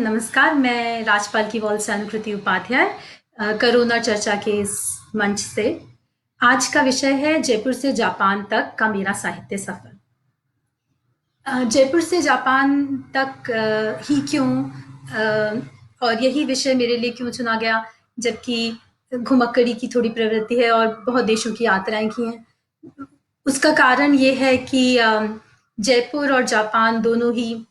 नमस्कार, मैं राजपाल की वॉल से अनुकृति उपाध्याय करोना चर्चा के इस मंच से। आज का विषय है जयपुर से जापान तक का मेरा साहित्य सफर। जयपुर से जापान तक ही क्यों और यही विषय मेरे लिए क्यों चुना गया, जबकि घुमक्कड़ी की थोड़ी प्रवृत्ति है और बहुत देशों की यात्राएं की हैं। उसका कारण ये है कि जयपुर और जापान दोनों ही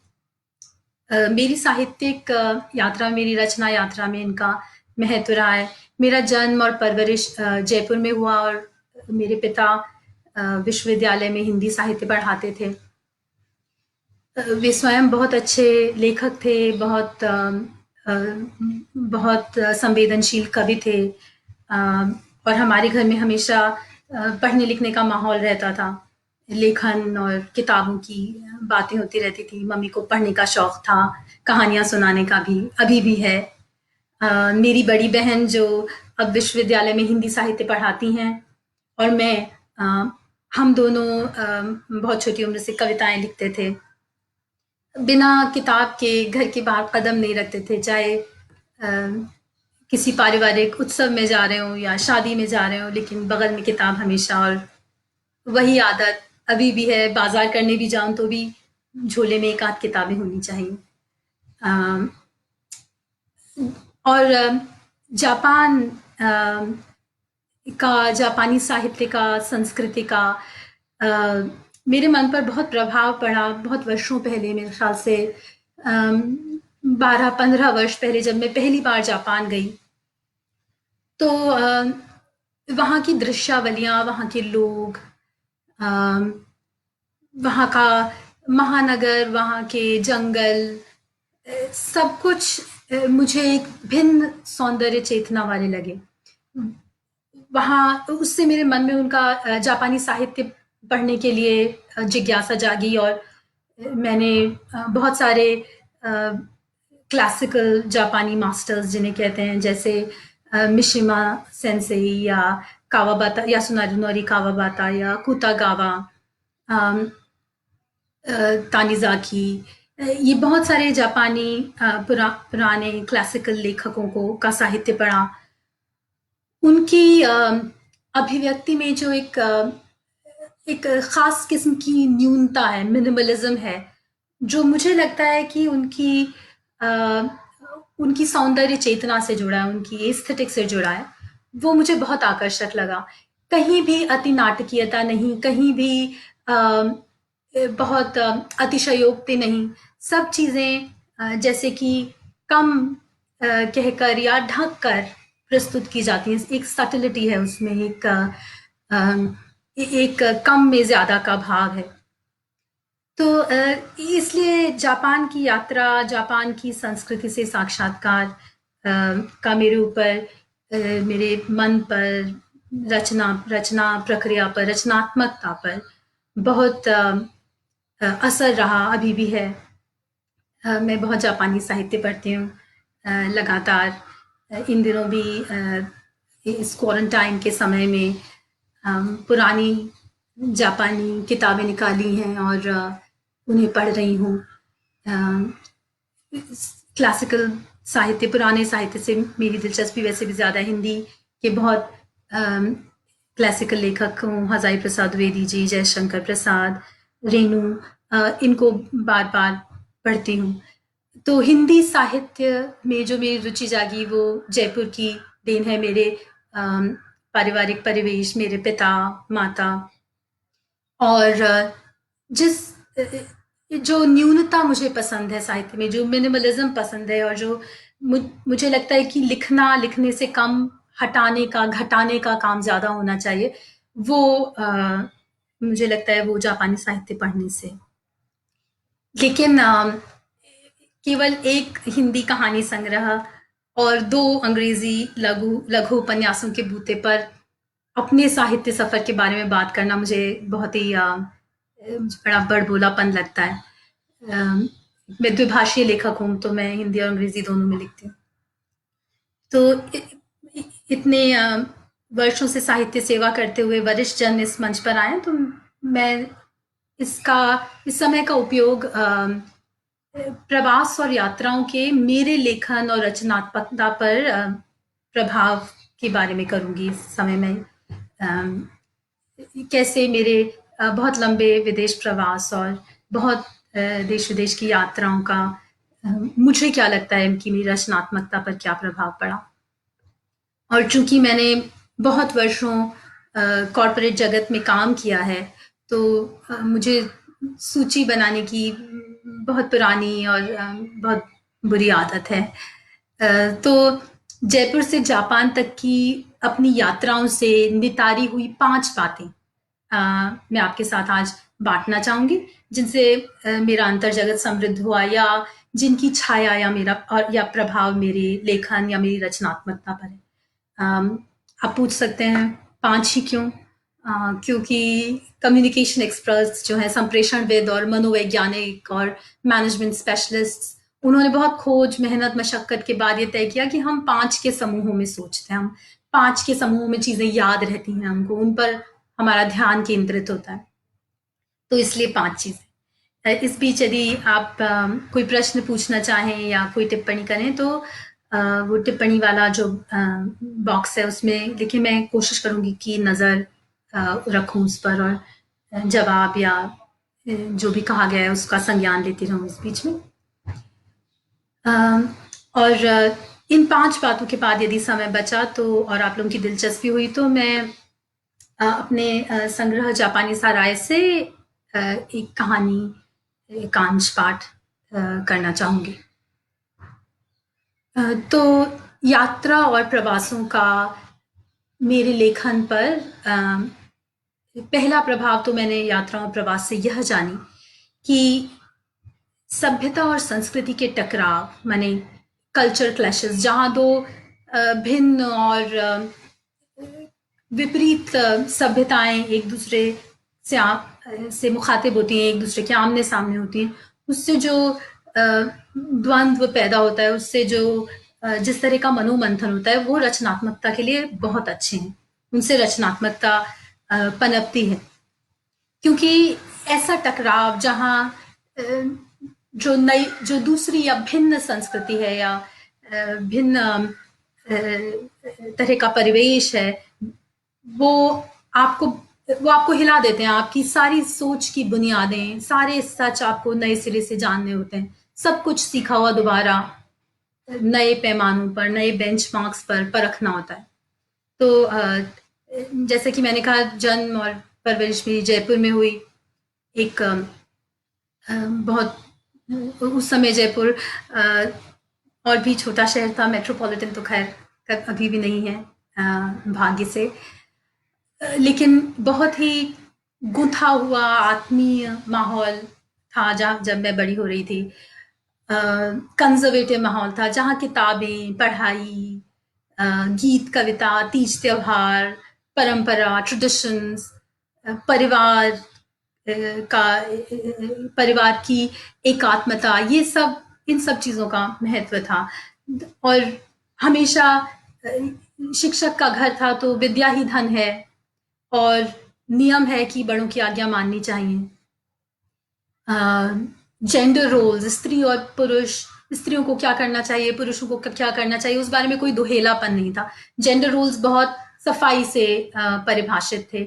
मेरी साहित्यिक यात्रा, मेरी रचना यात्रा में इनका महत्व रहा है। मेरा जन्म और परवरिश जयपुर में हुआ और मेरे पिता विश्वविद्यालय में हिंदी साहित्य पढ़ाते थे। वे स्वयं बहुत अच्छे लेखक थे, बहुत संवेदनशील कवि थे और हमारे घर में हमेशा पढ़ने लिखने का माहौल रहता था। लेखन और किताबों की बातें होती रहती थी। मम्मी को पढ़ने का शौक था, कहानियां सुनाने का भी अभी भी है। मेरी बड़ी बहन जो अब विश्वविद्यालय में हिंदी साहित्य पढ़ाती हैं और मैं, हम दोनों बहुत छोटी उम्र से कविताएं लिखते थे। बिना किताब के घर के बाहर कदम नहीं रखते थे, चाहे किसी पारिवारिक उत्सव में जा रहे हो या शादी में जा रहे हो, लेकिन बगल में किताब हमेशा। और वही आदत अभी भी है। बाजार करने भी जाऊं तो भी झोले में एक आध किताबें होनी चाहिए। और जापान का, जापानी साहित्य का, संस्कृति का मेरे मन पर बहुत प्रभाव पड़ा बहुत वर्षों पहले। मेरे ख्याल से 12-15 वर्ष पहले, जब मैं पहली बार जापान गई, तो वहाँ की दृश्यावलियाँ, वहाँ के लोग, वहाँ का महानगर, वहाँ के जंगल, सब कुछ मुझे एक भिन्न सौंदर्य चेतना वाले लगे। वहाँ उससे मेरे मन में उनका जापानी साहित्य पढ़ने के लिए जिज्ञासा जागी और मैंने बहुत सारे क्लासिकल जापानी मास्टर्स जिन्हें कहते हैं, जैसे मिशिमा सेंसेई या कावाबाता, यासुनारी कावाबाता या कुतागावा, तानिज़ाकी, ये बहुत सारे जापानी पुराने क्लासिकल लेखकों का साहित्य पढ़ा। उनकी अभिव्यक्ति में जो एक ख़ास किस्म की न्यूनता है, मिनिमलिज़्म है, जो मुझे लगता है कि उनकी सौंदर्य चेतना से जुड़ा है, उनकी एस्थेटिक से जुड़ा है। वो मुझे बहुत आकर्षक लगा। कहीं भी अति नाटकीयता नहीं, कहीं भी बहुत अतिशयोक्ति नहीं। सब चीज़ें जैसे कि कम कहकर या ढक कर प्रस्तुत की जाती हैं। एक सटलिटी है उसमें, एक कम में ज़्यादा का भाव है। तो इसलिए जापान की यात्रा, जापान की संस्कृति से साक्षात्कार का मेरे ऊपर, मेरे मन पर, रचना प्रक्रिया पर, रचनात्मकता पर बहुत असर रहा, अभी भी है। मैं बहुत जापानी साहित्य पढ़ती हूँ लगातार। इन दिनों भी इस क्वारंटाइन के समय में पुरानी जापानी किताबें निकाली हैं और उन्हें पढ़ रही हूँ। क्लासिकल साहित्य, पुराने साहित्य से मेरी दिलचस्पी वैसे भी ज़्यादा। हिंदी के बहुत क्लासिकल लेखक हों, हज़ाई प्रसाद द्विवेदी जी, जयशंकर प्रसाद, रेणु, इनको बार बार पढ़ती हूँ। तो हिंदी साहित्य में जो मेरी रुचि जागी वो जयपुर की देन है। मेरे पारिवारिक परिवेश, मेरे पिता माता, और जिस जो न्यूनता मुझे पसंद है साहित्य में, जो मिनिमलिज्म पसंद है, और जो मुझे लगता है कि लिखने से कम, हटाने का, घटाने का काम ज़्यादा होना चाहिए, वो मुझे लगता है वो जापानी साहित्य पढ़ने से। लेकिन केवल एक हिंदी कहानी संग्रह और 2 अंग्रेजी लघु उपन्यासों के बूते पर अपने साहित्य सफर के बारे में बात करना मुझे बहुत ही बड़ा बड़बोलापन लगता है। मैं द्विभाषीय लेखक हूँ, तो मैं हिंदी और अंग्रेजी दोनों में लिखती हूँ। तो इतने वर्षों से साहित्य सेवा करते हुए वरिष्ठ जन इस मंच पर आए, तो मैं इस समय का उपयोग प्रवास और यात्राओं के मेरे लेखन और रचनात्मकता पर प्रभाव के बारे में करूँगी इस समय में। अम, कैसे मेरे बहुत लंबे विदेश प्रवास और बहुत देश-विदेश की यात्राओं का मुझे क्या लगता है कि मेरी रचनात्मकता पर क्या प्रभाव पड़ा। और चूँकि मैंने बहुत वर्षों कॉर्पोरेट जगत में काम किया है, तो मुझे सूची बनाने की बहुत पुरानी और बहुत बुरी आदत है। तो जयपुर से जापान तक की अपनी यात्राओं से नितारी हुई 5 बातें मैं आपके साथ आज बाँटना चाहूँगी, जिनसे मेरा अंतर्जगत समृद्ध हुआ या जिनकी छाया या मेरा और या प्रभाव मेरे लेखन या मेरी रचनात्मकता पर है। आप पूछ सकते हैं 5 ही क्यों? क्योंकि कम्युनिकेशन एक्सपर्ट्स जो हैं संप्रेषणविद और मनोवैज्ञानिक और मैनेजमेंट स्पेशलिस्ट्स उन्होंने बहुत खोज, मेहनत, मशक्कत के बाद ये तय किया कि हम 5 के समूहों में सोचते हैं। हम 5 के समूहों में चीज़ें याद रहती हैं हमको, उन पर हमारा ध्यान केंद्रित होता है। तो इसलिए 5 चीज़ें। इस बीच यदि आप कोई प्रश्न पूछना चाहें या कोई टिप्पणी करें तो वो टिप्पणी वाला जो बॉक्स है उसमें देखिए मैं कोशिश करूँगी कि नज़र रखूँ उस पर और जवाब या जो भी कहा गया है उसका संज्ञान लेती रहूँ इस बीच में। और इन 5 बातों के बाद यदि समय बचा तो और आप लोगों की दिलचस्पी हुई तो मैं अपने संग्रह जापानी साराय से एक कहानी एकांश पाठ करना चाहूँगी। तो यात्रा और प्रवासों का मेरे लेखन पर पहला प्रभाव तो मैंने यात्रा और प्रवास से यह जानी कि सभ्यता और संस्कृति के टकराव माने कल्चर क्लैशेस जहाँ दो भिन्न और विपरीत सभ्यताएं एक दूसरे से मुखातिब होती हैं, एक दूसरे के आमने सामने होती हैं, उससे जो द्वंद्व पैदा होता है, उससे जो जिस तरह का मनोमंथन होता है वो रचनात्मकता के लिए बहुत अच्छे हैं, उनसे रचनात्मकता पनपती है। क्योंकि ऐसा टकराव जहाँ जो दूसरी या भिन्न संस्कृति है या भिन्न तरह का परिवेश है वो आपको हिला देते हैं। आपकी सारी सोच की बुनियादें, सारे सच आपको नए सिरे से जानने होते हैं। सब कुछ सीखा हुआ दोबारा नए पैमानों पर, नए बेंचमार्क्स पर परखना होता है। तो जैसे कि मैंने कहा जन्म और परवरिश भी जयपुर में हुई। एक बहुत उस समय जयपुर और भी छोटा शहर था, मेट्रोपॉलिटन तो खैर अभी भी नहीं है भाग्य से, लेकिन बहुत ही गुंथा हुआ आत्मीय माहौल था जब मैं बड़ी हो रही थी। कंजर्वेटिव माहौल था जहाँ किताबें, पढ़ाई, गीत, कविता, तीज त्योहार, परंपरा, ट्रेडिशंस, परिवार परिवार की एकात्मता, ये सब इन सब चीज़ों का महत्व था। और हमेशा शिक्षक का घर था तो विद्या ही धन है और नियम है कि बड़ों की आज्ञा माननी चाहिए। जेंडर रोल्स, स्त्री और पुरुष, स्त्रियों को क्या करना चाहिए, पुरुषों को क्या करना चाहिए, उस बारे में कोई दुहेलापन नहीं था। जेंडर रोल्स बहुत सफाई से परिभाषित थे।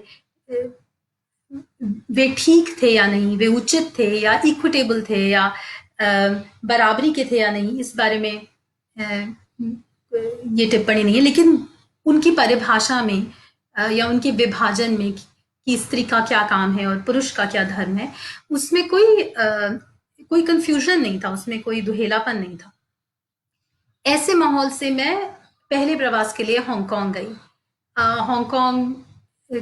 वे ठीक थे या नहीं, वे उचित थे या इक्विटेबल थे या बराबरी के थे या नहीं, इस बारे में ये टिप्पणी नहीं है, लेकिन उनकी परिभाषा में या उनके विभाजन में कि स्त्री का क्या काम है और पुरुष का क्या धर्म है, उसमें कोई कंफ्यूजन नहीं था, उसमें कोई दुहेलापन नहीं था। ऐसे माहौल से मैं पहले प्रवास के लिए हांगकांग गई। हांगकांग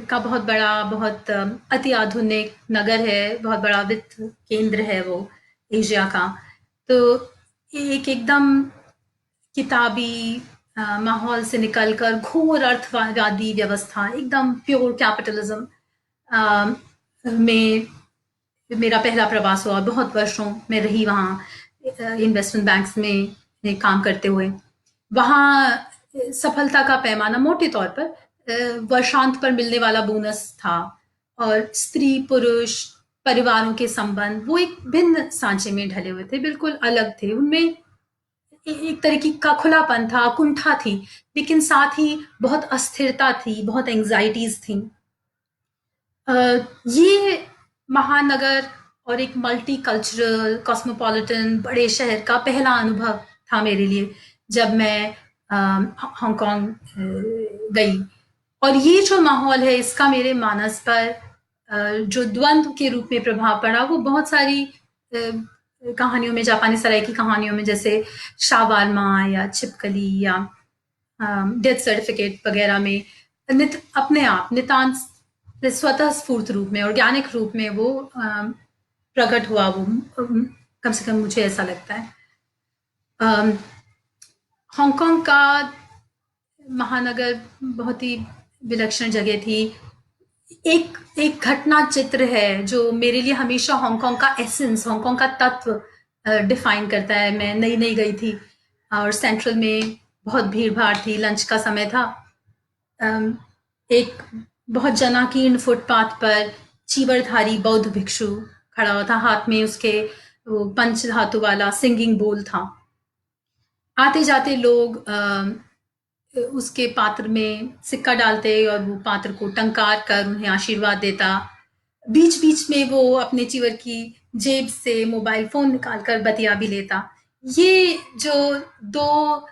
का बहुत बड़ा, बहुत अति आधुनिक नगर है, बहुत बड़ा वित्त केंद्र है वो एशिया का। तो एकदम किताबी माहौल से निकलकर घोर अर्थवादी व्यवस्था, एकदम प्योर कैपिटलिज्म में मेरा पहला प्रवास हुआ। बहुत वर्षों में रही वहाँ इन्वेस्टमेंट बैंक्स में काम करते हुए। वहाँ सफलता का पैमाना मोटे तौर पर वर्षांत पर मिलने वाला बोनस था और स्त्री पुरुष परिवारों के संबंध वो एक भिन्न सांचे में ढले हुए थे, बिल्कुल अलग थे। उनमें एक तरीके का खुलापन था, कुंठा थी, लेकिन साथ ही बहुत अस्थिरता थी, बहुत एंग्जाइटीज थी। ये महानगर और एक मल्टी कल्चरल कॉस्मोपॉलिटन बड़े शहर का पहला अनुभव था मेरे लिए जब मैं हांगकांग गई। और ये जो माहौल है इसका मेरे मानस पर जो द्वंद्व के रूप में प्रभाव पड़ा वो बहुत सारी कहानियों में, जापानी सराय की कहानियों में, जैसे शावारमा या छिपकली या डेथ सर्टिफिकेट वगैरह में अपने आप नितांत स्वतः स्फूर्त रूप में, ऑर्गेनिक रूप में वो प्रकट हुआ। वो कम से कम मुझे ऐसा लगता है। हांगकांग का महानगर बहुत ही विलक्षण जगह थी। एक एक घटना चित्र है जो मेरे लिए हमेशा हांगकांग का एसेंस, हांगकांग का तत्व डिफाइन करता है। मैं नई नई गई थी और सेंट्रल में बहुत भीड़ भाड़ थी, लंच का समय था। एक बहुत जनाकीर्ण फुटपाथ पर चीवरधारी बौद्ध भिक्षु खड़ा हुआ था, हाथ में उसके वो पंच धातु वाला सिंगिंग बोल था। आते जाते लोग उसके पात्र में सिक्का डालते और वो पात्र को टंकार कर उन्हें आशीर्वाद देता। बीच बीच में वो अपने चिवर की जेब से मोबाइल फोन निकालकर बतिया भी लेता। ये जो दो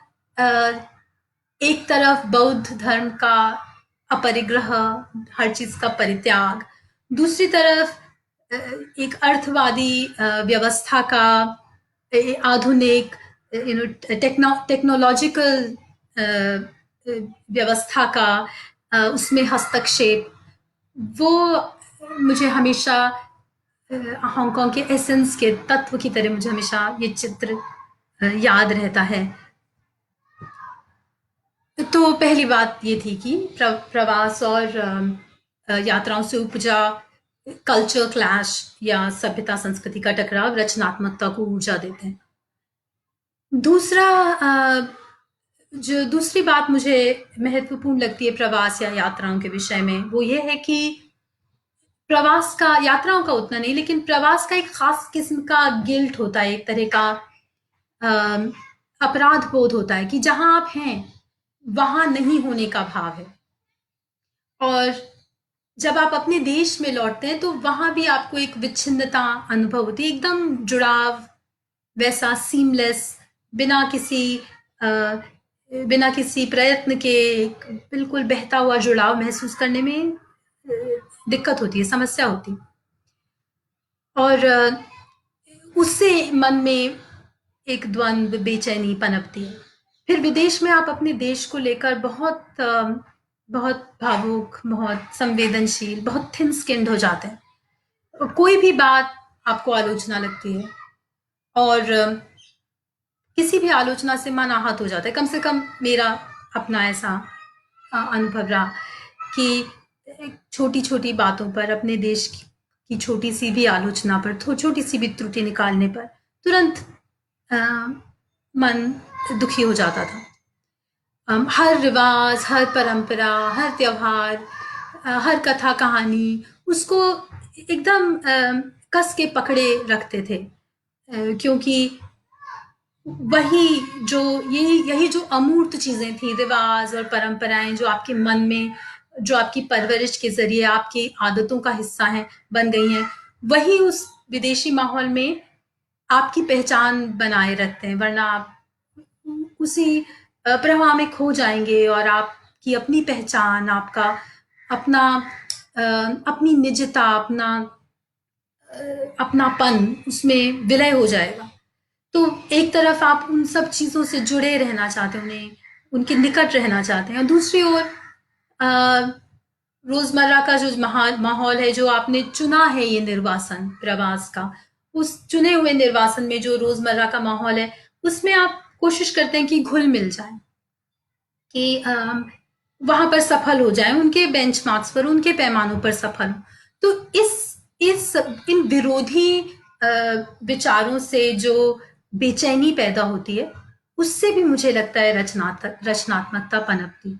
एक तरफ बौद्ध धर्म का अपरिग्रह, हर चीज का परित्याग, दूसरी तरफ एक अर्थवादी व्यवस्था का, आधुनिक टेक्नोलॉजिकल व्यवस्था का उसमें हस्तक्षेप, वो मुझे हमेशा हांगकांग के एसेंस के तत्व की तरह मुझे हमेशा ये चित्र याद रहता है। तो पहली बात ये थी कि प्रवास और यात्राओं से उपजा कल्चर क्लैश या सभ्यता संस्कृति का टकराव रचनात्मकता को ऊर्जा देते हैं। दूसरा जो दूसरी बात मुझे महत्वपूर्ण लगती है प्रवास या यात्राओं के विषय में, वो ये है कि प्रवास का, यात्राओं का उतना नहीं, लेकिन प्रवास का एक खास किस्म का गिल्ट होता है, एक तरह का अपराध बोध होता है कि जहां आप हैं वहां नहीं होने का भाव है। और जब आप अपने देश में लौटते हैं तो वहां भी आपको एक विच्छिन्नता अनुभव होती है, एकदम जुड़ाव वैसा सीमलेस, बिना किसी बिना किसी प्रयत्न के बिल्कुल बहता हुआ जुड़ाव महसूस करने में दिक्कत होती है, समस्या होती है। और उससे मन में एक द्वंद्व, बेचैनी पनपती है। फिर विदेश में आप अपने देश को लेकर बहुत बहुत भावुक, बहुत संवेदनशील, बहुत थिन स्किन्ड हो जाते हैं। कोई भी बात आपको आलोचना लगती है और किसी भी आलोचना से मन आहत हो जाता है। कम से कम मेरा अपना ऐसा अनुभव रहा कि छोटी छोटी बातों पर, अपने देश की छोटी सी भी आलोचना पर, छोटी सी भी त्रुटि निकालने पर तुरंत मन दुखी हो जाता था। हर रिवाज, हर परंपरा, हर त्योहार, हर कथा कहानी उसको एकदम कस के पकड़े रखते थे, क्योंकि वही जो यही जो अमूर्त चीजें थी, रिवाज और परंपराएं जो आपके मन में, जो आपकी परवरिश के जरिए आपकी आदतों का हिस्सा है, बन गई हैं, वही उस विदेशी माहौल में आपकी पहचान बनाए रखते हैं। वरना आप उसी प्रवाह में खो जाएंगे और आपकी अपनी पहचान, आपका अपना अपनी निजता, अपनापन उसमें विलय हो जाएगा। तो एक तरफ आप उन सब चीजों से जुड़े रहना चाहते हैं, उन्हें उनके निकट रहना चाहते हैं, और दूसरी ओर रोजमर्रा का जो माहौल है, जो आपने चुना है, ये निर्वासन प्रवास का, उस चुने हुए निर्वासन में जो रोजमर्रा का माहौल है, उसमें आप कोशिश करते हैं कि घुल मिल जाए, कि वहां पर सफल हो जाए, उनके बेंचमार्क्स पर, उनके पैमानों पर सफल हो। तो इन विरोधी विचारों से जो बेचैनी पैदा होती है, उससे भी मुझे लगता है रचनात्मकता पनपती।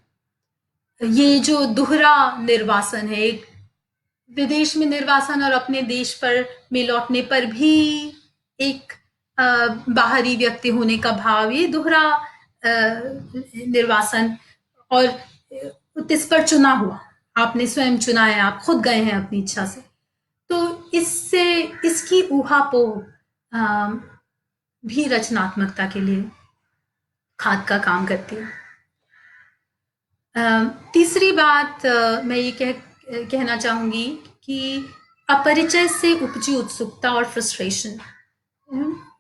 ये जो दोहरा निर्वासन है, एक विदेश में निर्वासन और अपने देश पर में लौटने पर भी एक बाहरी व्यक्ति होने का भाव, ये दोहरा निर्वासन और इस पर चुना हुआ, आपने स्वयं चुना है, आप खुद गए हैं अपनी इच्छा से, तो इससे इसकी ऊहापोह भी रचनात्मकता के लिए खाद का काम करती है। तीसरी बात मैं ये कहना चाहूंगी कि अपरिचय से उपजी उत्सुकता और फ्रस्ट्रेशन,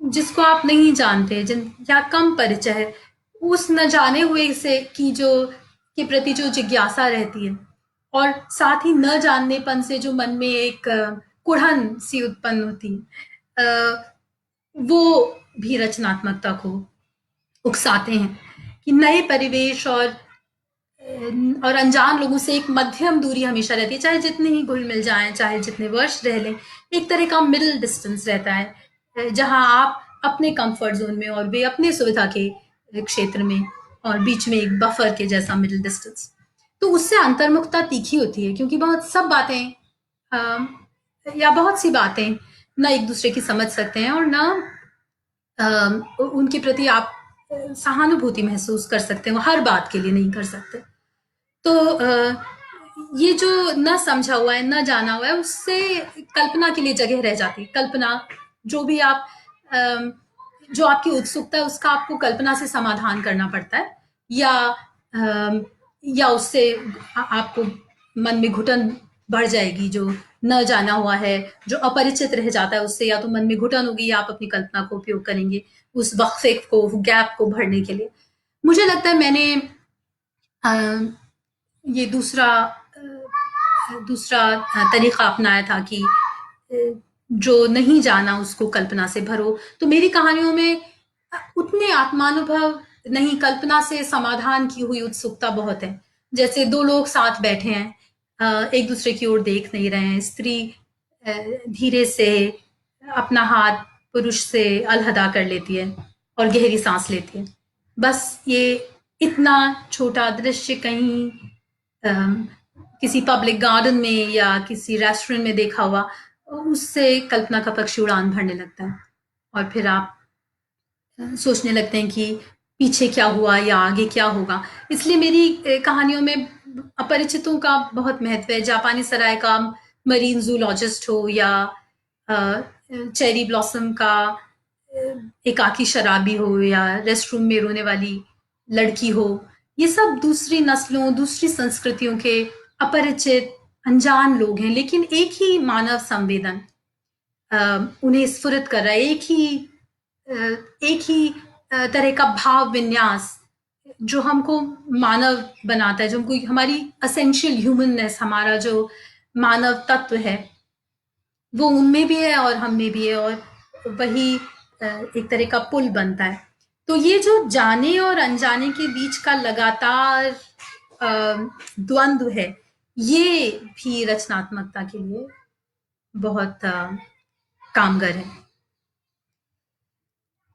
जिसको आप नहीं जानते, जिन या कम परिचय है, उस न जाने हुए से की जो के प्रति जो जिज्ञासा रहती है, और साथ ही न जाननेपन से जो मन में एक कुढ़न सी उत्पन्न होती है, वो भी रचनात्मकता को उकसाते हैं कि नए परिवेश और अनजान लोगों से एक मध्यम दूरी हमेशा रहती है, चाहे जितने ही घुल मिल जाएं, चाहे जितने वर्ष रह लें, एक तरह का मिडिल डिस्टेंस रहता है, जहां आप अपने कंफर्ट जोन में और वे अपने सुविधा के क्षेत्र में, और बीच में एक बफर के जैसा मिडिल डिस्टेंस। तो उससे अंतर्मुखता तीखी होती है, क्योंकि सब बातें या बहुत सी बातें ना एक दूसरे की समझ सकते हैं, और ना उनके प्रति आप सहानुभूति महसूस कर सकते हैं, वो हर बात के लिए नहीं कर सकते। तो ये जो न समझा हुआ है, न जाना हुआ है, उससे कल्पना के लिए जगह रह जाती है। कल्पना, जो भी आप जो आपकी उत्सुकता है, उसका आपको कल्पना से समाधान करना पड़ता है, या उससे आपको मन में घुटन बढ़ जाएगी। जो न जाना हुआ है, जो अपरिचित रह जाता है, उससे या तो मन में घुटन होगी, या आप अपनी कल्पना को उपयोग करेंगे उस वक्फे को, गैप को भरने के लिए। मुझे लगता है मैंने ये दूसरा तरीका अपनाया था कि जो नहीं जाना उसको कल्पना से भरो। तो मेरी कहानियों में उतने आत्मानुभव नहीं, कल्पना से समाधान की हुई उत्सुकता बहुत है। जैसे दो लोग साथ बैठे हैं, एक दूसरे की ओर देख नहीं रहे हैं, स्त्री धीरे से अपना हाथ पुरुष से अलहदा कर लेती है और गहरी सांस लेती है। बस ये इतना छोटा दृश्य कहीं किसी पब्लिक गार्डन में या किसी रेस्टोरेंट में देखा हुआ, उससे कल्पना का पक्षी उड़ान भरने लगता है, और फिर आप सोचने लगते हैं कि पीछे क्या हुआ या आगे क्या होगा। इसलिए मेरी कहानियों में अपरिचितों का बहुत महत्व है। जापानी सराय का मरीन जूलॉजिस्ट हो, या चेरी ब्लॉसम का एकाकी शराबी हो, या रेस्टरूम में रोने वाली लड़की हो, ये सब दूसरी नस्लों, दूसरी संस्कृतियों के अपरिचित अनजान लोग हैं, लेकिन एक ही मानव संवेदन उन्हें स्फुरित कर रहा है। एक ही तरह का भाव विन्यास जो हमको मानव बनाता है, जो हमको हमारी असेंशियल ह्यूमननेस, हमारा जो मानव तत्व है, वो उनमें भी है और हम में भी है, और वही एक तरह का पुल बनता है। तो ये जो जाने और अनजाने के बीच का लगातार द्वंद्व है, ये भी रचनात्मकता के लिए बहुत कामगर है।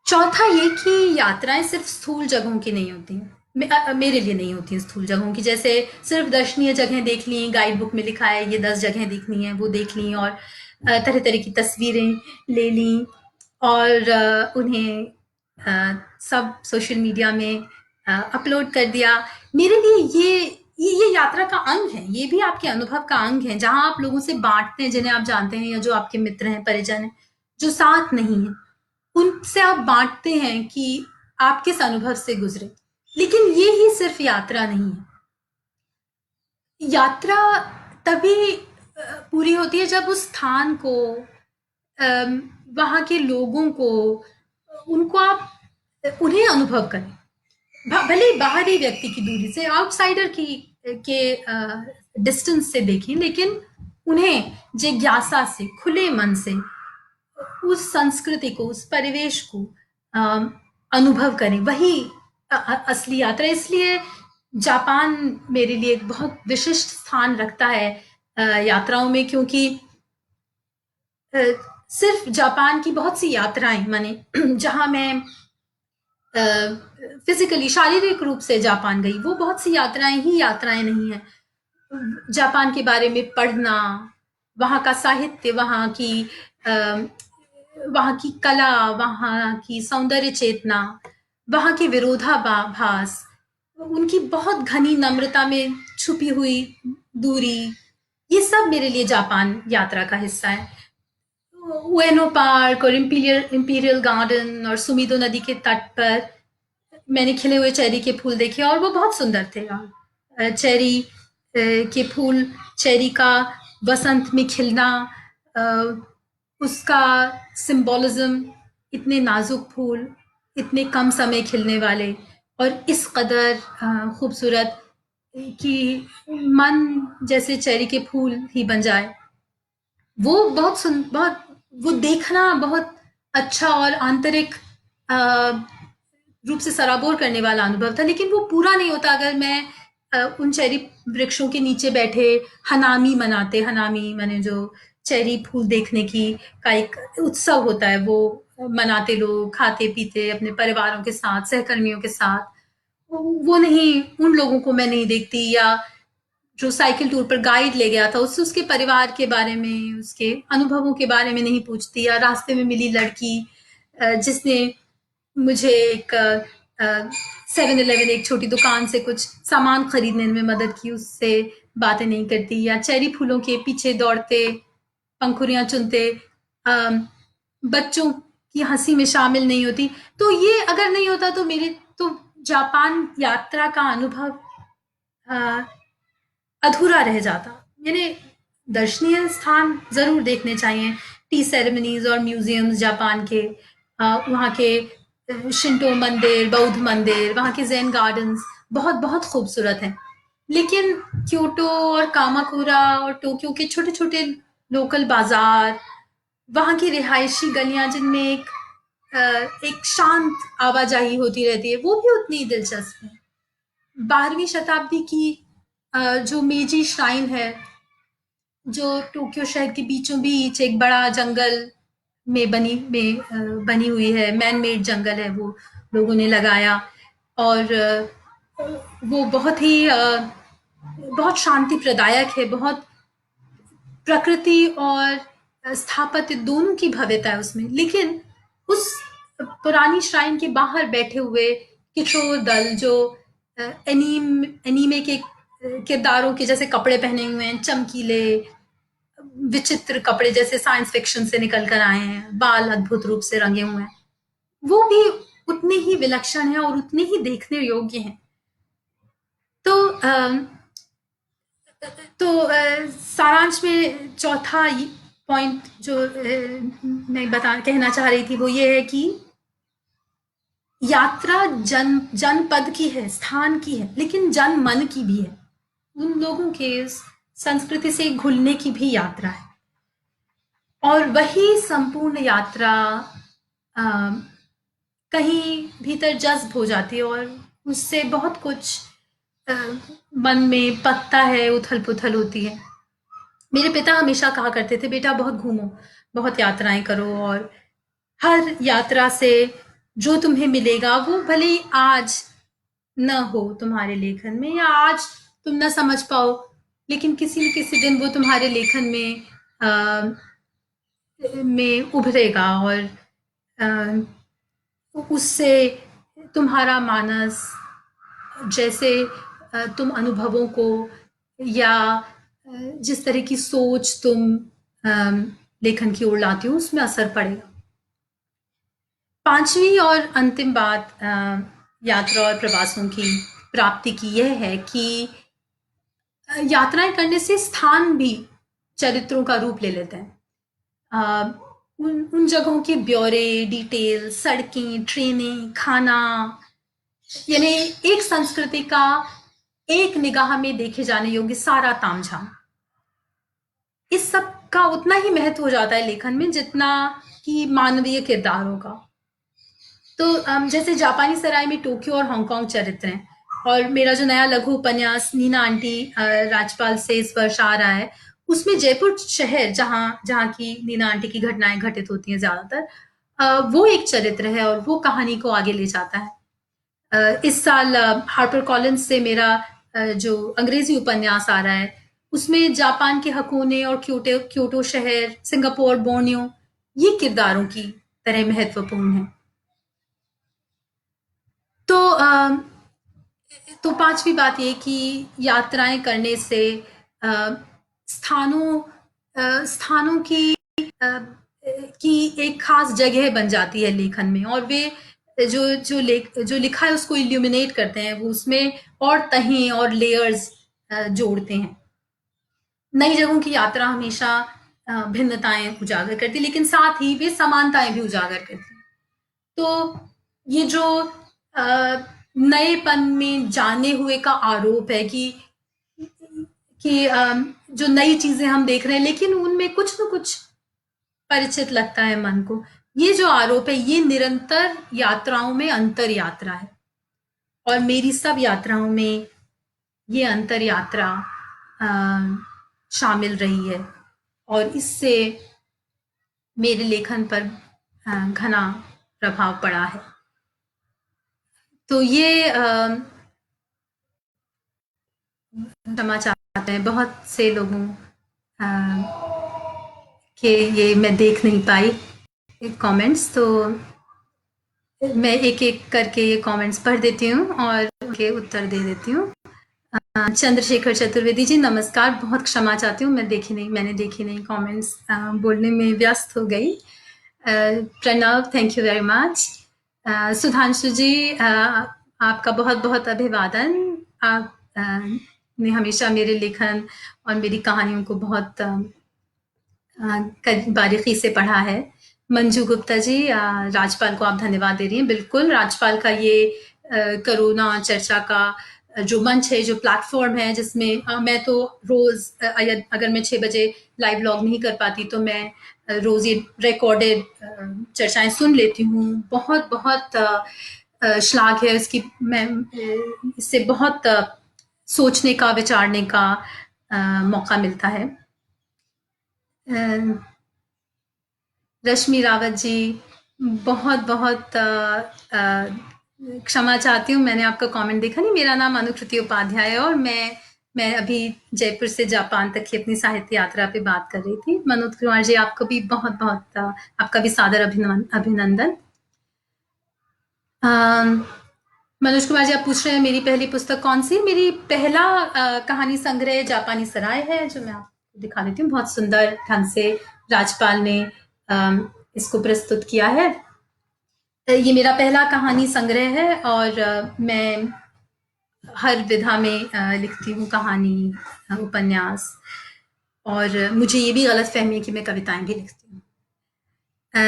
चौथा ये कि यात्राएं सिर्फ स्थूल जगहों की नहीं होती हैं, मेरे लिए नहीं होती हैं स्थूल जगहों की। जैसे सिर्फ दर्शनीय जगह देख ली, गाइड बुक में लिखा है ये 10 जगह देखनी है, वो देख ली, और तरह तरह की तस्वीरें ले ली, और उन्हें सब सोशल मीडिया में अपलोड कर दिया। मेरे लिए ये यात्रा का अंग है, ये भी आपके अनुभव का अंग है, जहां आप लोगों से बांटते हैं, जिन्हें आप जानते हैं या जो आपके मित्र हैं, परिजन हैं, जो साथ नहीं है, उनसे आप बांटते हैं कि आप किस अनुभव से गुजरे। लेकिन ये ही सिर्फ यात्रा नहीं है। यात्रा तभी पूरी होती है जब उस स्थान को, वहां के लोगों को, उनको आप उन्हें अनुभव करें, भले बाहरी व्यक्ति की दूरी से, आउटसाइडर के डिस्टेंस से देखें, लेकिन उन्हें जिज्ञासा से, खुले मन से उस संस्कृति को, उस परिवेश को अनुभव करें। वही असली यात्रा। इसलिए जापान मेरे लिए एक बहुत विशिष्ट स्थान रखता है यात्राओं में, क्योंकि सिर्फ जापान की बहुत सी यात्राएं, माने जहां मैं फिजिकली, शारीरिक रूप से जापान गई, वो बहुत सी यात्राएं ही यात्राएं नहीं है। जापान के बारे में पढ़ना, वहाँ का साहित्य, वहाँ की कला, वहाँ की सौंदर्य चेतना, वहाँ के विरोधाभास, उनकी बहुत घनी नम्रता में छुपी हुई दूरी, ये सब मेरे लिए जापान यात्रा का हिस्सा है। उएनो पार्क और इंपीरियल गार्डन और सुमिदो नदी के तट पर मैंने खिले हुए चेरी के फूल देखे और वो बहुत सुंदर थे। चेरी के फूल, चेरी का बसंत में खिलना, अ, उसका सिंबोलिज्म, इतने नाजुक फूल, इतने कम समय खिलने वाले और इस कदर खूबसूरत कि मन जैसे चेरी के फूल ही बन जाए। वो बहुत वो देखना बहुत अच्छा और आंतरिक अ, रूप से सराबोर करने वाला अनुभव था, लेकिन वो पूरा नहीं होता अगर मैं उन चेरी वृक्षों के नीचे बैठे हनामी माने जो चेरी फूल देखने की का एक उत्सव होता है, वो मनाते लोग खाते पीते अपने परिवारों के साथ, सहकर्मियों के साथ, वो नहीं, उन लोगों को मैं नहीं देखती। या जो साइकिल टूर पर गाइड ले गया था उससे उसके परिवार के बारे में, उसके अनुभवों के बारे में नहीं पूछती। या रास्ते में मिली लड़की जिसने मुझे एक 7-Eleven, एक छोटी दुकान से कुछ सामान खरीदने में मदद की, उससे बातें नहीं करती। या चेरी फूलों के पीछे दौड़ते, पंखुड़ियां चुनते बच्चों की हंसी में शामिल नहीं होती। तो ये अगर नहीं होता तो मेरे तो जापान यात्रा का अनुभव अ, अधूरा रह जाता। यानी दर्शनीय स्थान ज़रूर देखने चाहिए, टी सेरेमनीज़ और म्यूज़ियम्स जापान के, वहाँ के शिंटो मंदिर, बौद्ध मंदिर, वहाँ के ज़ेन गार्डन्स बहुत-बहुत खूबसूरत हैं। लेकिन क्योटो और कामाकुरा और टोक्यो के छोटे-छोटे लोकल बाज़ार, वहाँ की रिहायशी गलियाँ जिनमें अ, एक शांत आवाजाही होती रहती है, वो भी उतनी दिलचस्प है। 12वीं शताब्दी की जो मेजी श्राइन है, जो टोक्यो शहर के बीचों बीच एक बड़ा जंगल बनी हुई है, मैन मेड जंगल है, वो लोगों ने लगाया। और वो बहुत शांति प्रदायक है, बहुत प्रकृति और स्थापत्य दोनों की भव्यता है उसमें। लेकिन उस पुरानी श्राइन के बाहर बैठे हुए किशोर दल जो एनीमे के किरदारों के जैसे कपड़े पहने हुए हैं, चमकीले विचित्र कपड़े जैसे साइंस फिक्शन से निकल कर आए हैं, बाल अद्भुत रूप से रंगे हुए हैं, वो भी उतने ही विलक्षण है और उतने ही देखने योग्य हैं। तो सारांश में चौथा पॉइंट जो मैं बता कहना चाह रही थी वो ये है कि यात्रा जनपद की है, स्थान की है, लेकिन जन मन की भी है। उन लोगों के संस्कृति से घुलने की भी यात्रा है और वही संपूर्ण यात्रा अ, कहीं भीतर जज्ब हो जाती है और उससे बहुत कुछ अ, मन में पकता है, उथल पुथल होती है। मेरे पिता हमेशा कहा करते थे, बेटा बहुत घूमो, बहुत यात्राएं करो और हर यात्रा से जो तुम्हें मिलेगा वो भले ही आज न हो तुम्हारे लेखन में या आज तुम न समझ पाओ, लेकिन किसी न किसी दिन वो तुम्हारे लेखन में उभरेगा और अ, उससे तुम्हारा मानस जैसे तुम अनुभवों को या जिस तरह की सोच तुम लेखन की ओर लाती हो उसमें असर पड़ेगा। पांचवी और अंतिम बात यात्रा और प्रवासों की प्राप्ति की यह है कि यात्राएं करने से स्थान भी चरित्रों का रूप ले लेते हैं। उन जगहों के ब्यौरे, डिटेल, सड़कें, ट्रेनें, खाना, यानी एक संस्कृति का एक निगाह में देखे जाने योग्य सारा तामझाम, इस सब का उतना ही महत्व हो जाता है लेखन में जितना कि मानवीय किरदारों का। तो जैसे जापानी सराय में टोक्यो और हांगकांग चरित्र हैं और मेरा जो नया लघु उपन्यास नीना आंटी राजपाल से इस वर्ष आ रहा है, उसमें जयपुर शहर जहाँ जहाँ की नीना आंटी की घटनाएं घटित होती हैं ज्यादातर, वो एक चरित्र है और वो कहानी को आगे ले जाता है। इस साल हार्पर कॉलिंस से मेरा जो अंग्रेजी उपन्यास आ रहा है उसमें जापान के हकोने और क्योटो क्योटो शहर, सिंगापुर, बोर्नियो ये किरदारों की तरह महत्वपूर्ण है। तो तो पांचवी बात ये कि यात्राएं करने से अ, स्थानों स्थानों की एक खास जगह बन जाती है लेखन में, और वे जो लिखा है उसको इल्यूमिनेट करते हैं, वो उसमें और तहें और लेयर्स जोड़ते हैं। नई जगहों की यात्रा हमेशा भिन्नताएं उजागर करती है, लेकिन साथ ही वे समानताएं भी उजागर करती हैं। तो ये जो नएपन में जाने हुए का आरोप है कि जो नई चीजें हम देख रहे हैं लेकिन उनमें कुछ न कुछ परिचित लगता है मन को, ये जो आरोप है ये निरंतर यात्राओं में अंतर यात्रा है, और मेरी सब यात्राओं में ये अंतर यात्रा शामिल रही है, और इससे मेरे लेखन पर घना प्रभाव पड़ा है। तो ये क्षमा चाहते हैं बहुत से लोगों के ये मैं देख नहीं पाई कमेंट्स, तो मैं एक एक करके ये कमेंट्स पढ़ देती हूँ और उनके उत्तर दे देती हूँ। चंद्रशेखर चतुर्वेदी जी नमस्कार, बहुत क्षमा चाहती हूँ, मैंने देखी नहीं कमेंट्स, बोलने में व्यस्त हो गई। Pranav thank you very much. Sudhanshu ji आपका बहुत बहुत अभिवादन, आप ने हमेशा मेरे लेखन और मेरी कहानियों को बहुत बारीकी से पढ़ा है। मंजू गुप्ता जी राजपाल को आप धन्यवाद दे रही हैं, बिल्कुल राजपाल का ये कोरोना चर्चा का जो मंच है, जो प्लेटफॉर्म है, जिसमें मैं तो रोज अगर मैं 6 बजे लाइव लॉग नहीं कर पाती तो मैं रोज ये रिकॉर्डेड चर्चाएं सुन लेती हूँ। बहुत बहुत श्लाघ है इसकी, मैं इससे बहुत सोचने का विचारने का मौका मिलता है। रश्मि रावत जी बहुत बहुत क्षमा चाहती हूँ, मैंने आपका कमेंट देखा नहीं। मेरा नाम अनुकृति उपाध्याय है और मैं अभी जयपुर से जापान तक की अपनी साहित्य यात्रा पे बात कर रही थी। मनोज कुमार जी आपको भी बहुत बहुत आपका भी सादर अभिनंदन। मनोज कुमार जी आप पूछ रहे हैं मेरी पहली पुस्तक कौन सी? मेरी पहला कहानी संग्रह जापानी सराय है, जो मैं आपको दिखा देती हूँ। बहुत सुंदर ढंग से राजपाल ने इसको प्रस्तुत किया है। ये मेरा पहला कहानी संग्रह है और मैं हर विधा में लिखती हूँ, कहानी, उपन्यास, और मुझे ये भी गलत फहमी है कि मैं कविताएं भी लिखती हूँ।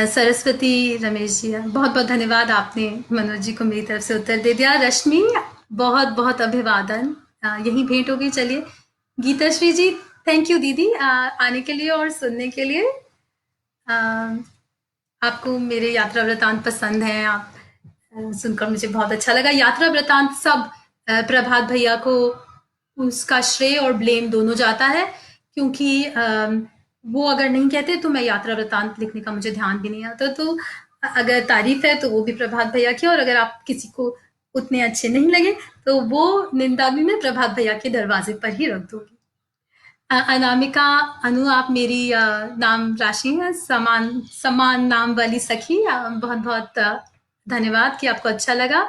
सरस्वती रमेश जी बहुत बहुत धन्यवाद, आपने मनोज जी को मेरी तरफ से उत्तर दे दिया। रश्मि बहुत बहुत अभिवादन, यही भेंट होगी। चलिए गीताश्री जी थैंक यू दीदी आने के लिए और सुनने के लिए। आपको मेरे यात्रा वृतांत पसंद हैं, आप सुनकर मुझे बहुत अच्छा लगा। यात्रा वृतांत सब प्रभात भैया को उसका श्रेय और ब्लेम दोनों जाता है, क्योंकि वो अगर नहीं कहते तो मैं यात्रा वृतांत लिखने का मुझे ध्यान भी नहीं आता। तो अगर तारीफ है तो वो भी प्रभात भैया की, और अगर आप किसी को उतने अच्छे नहीं लगे तो वो निंदा भी मैं प्रभात भैया के दरवाजे पर ही रख दूंगी। अनामिका अनु आप मेरी नाम राशि हैं, समान नाम वाली सखी, बहुत बहुत धन्यवाद कि आपको अच्छा लगा।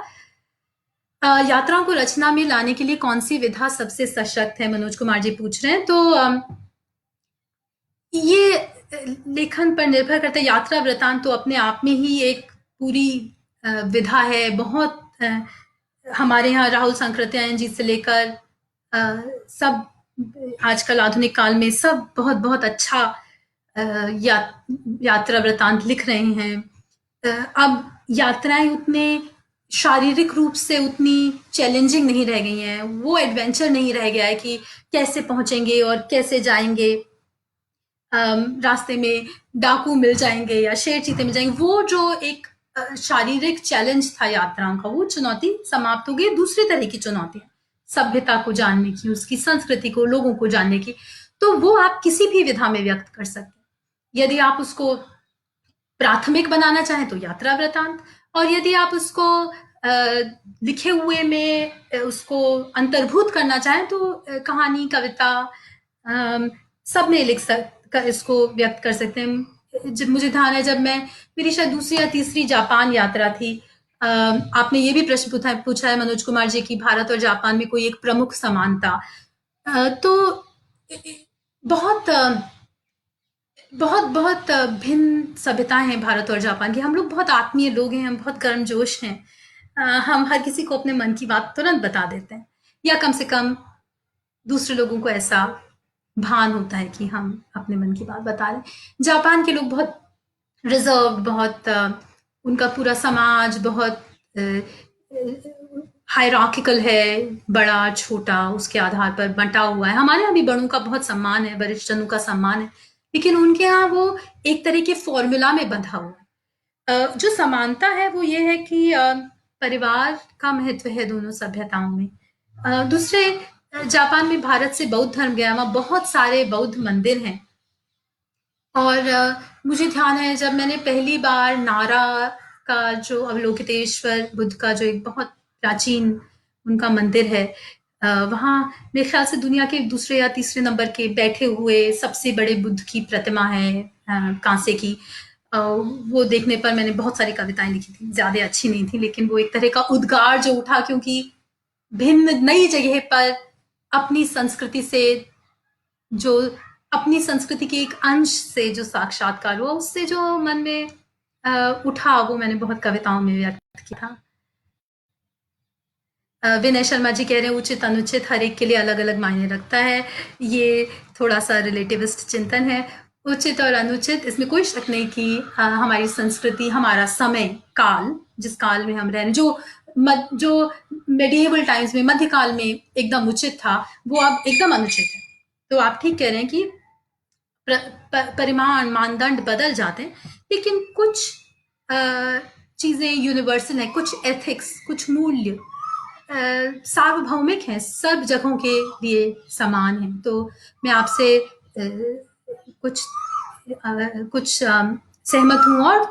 यात्राओं को रचना में लाने के लिए कौन सी विधा सबसे सशक्त है, मनोज कुमार जी पूछ रहे हैं। तो ये लेखन पर निर्भर करता है। यात्रा वृतांत तो अपने आप में ही एक पूरी विधा है। बहुत हमारे यहाँ राहुल सांकृत्यायन जी से लेकर सब आजकल आधुनिक काल में सब बहुत बहुत अच्छा यात्रा वृतांत लिख रहे हैं। अब यात्राएं उतने शारीरिक रूप से उतनी चैलेंजिंग नहीं रह गई हैं, वो एडवेंचर नहीं रह गया है कि कैसे पहुंचेंगे और कैसे जाएंगे, रास्ते में डाकू मिल जाएंगे या शेर चीते मिल जाएंगे। वो जो एक शारीरिक चैलेंज था यात्राओं का, वो चुनौती समाप्त हो गई। दूसरी तरह की चुनौती, सभ्यता को जानने की, उसकी संस्कृति को, लोगों को जानने की, तो वो आप किसी भी विधा में व्यक्त कर सकते हैं। यदि आप उसको प्राथमिक बनाना चाहें तो यात्रा वृतांत, और यदि आप उसको लिखे हुए में उसको अंतर्भूत करना चाहें तो कहानी, कविता, सब में लिख सक इसको व्यक्त कर सकते हैं। जब मुझे ध्यान है जब मैं मेरी शायद दूसरी या तीसरी जापान यात्रा थी, आपने ये भी प्रश्न पूछा है मनोज कुमार जी कि भारत और जापान में कोई एक प्रमुख समानता। तो बहुत बहुत बहुत भिन्न सभ्यताएं हैं भारत और जापान की। हम लोग बहुत आत्मीय लोग हैं, हम बहुत गर्मजोश हैं। हम हर किसी को अपने मन की बात तुरंत बता देते हैं, या कम से कम दूसरे लोगों को ऐसा भान होता है कि हम अपने मन की बात बता रहे हैं। जापान के लोग बहुत रिजर्व, बहुत उनका पूरा समाज बहुत हायरार्किकल है, बड़ा छोटा उसके आधार पर बंटा हुआ है। हमारे यहाँ भी बड़ों का बहुत सम्मान है, वरिष्ठजनों का सम्मान है, लेकिन उनके यहाँ वो एक तरह के फॉर्मूला में बंधा हुआ है। जो समानता है वो ये है कि परिवार का महत्व है दोनों सभ्यताओं में। दूसरे जापान में भारत से बौद्ध धर्म गया, वहाँ बहुत सारे बौद्ध मंदिर हैं। और मुझे ध्यान है जब मैंने पहली बार नारा का जो अवलोकितेश्वर बुद्ध का जो एक बहुत प्राचीन उनका मंदिर है, वहाँ मेरे ख्याल से दुनिया के दूसरे या तीसरे नंबर के बैठे हुए सबसे बड़े बुद्ध की प्रतिमा है, कांसे की। वो देखने पर मैंने बहुत सारी कविताएं लिखी थी, ज्यादा अच्छी नहीं थी, लेकिन वो एक तरह का उद्गार जो उठा, क्योंकि भिन्न नई जगह पर अपनी संस्कृति से जो अपनी संस्कृति के एक अंश से जो साक्षात्कार हुआ, उससे जो मन में उठा, वो मैंने बहुत कविताओं में व्यक्त किया था। विनय शर्मा जी कह रहे हैं उचित अनुचित हर एक के लिए अलग अलग मायने रखता है। ये थोड़ा सा रिलेटिविस्ट चिंतन है। उचित और अनुचित, इसमें कोई शक नहीं कि हमारी संस्कृति, हमारा समय काल, जिस काल में हम रह रहे, जो मेडिएवल टाइम्स में, मध्यकाल में एकदम उचित था, वो अब एकदम अनुचित है। तो आप ठीक कह रहे हैं कि परिमाण मानदंड बदल जाते हैं, लेकिन कुछ चीजें यूनिवर्सल हैं, कुछ एथिक्स, कुछ मूल्य सार्वभौमिक हैं, सब जगहों के लिए समान हैं। तो मैं आपसे कुछ सहमत हूँ और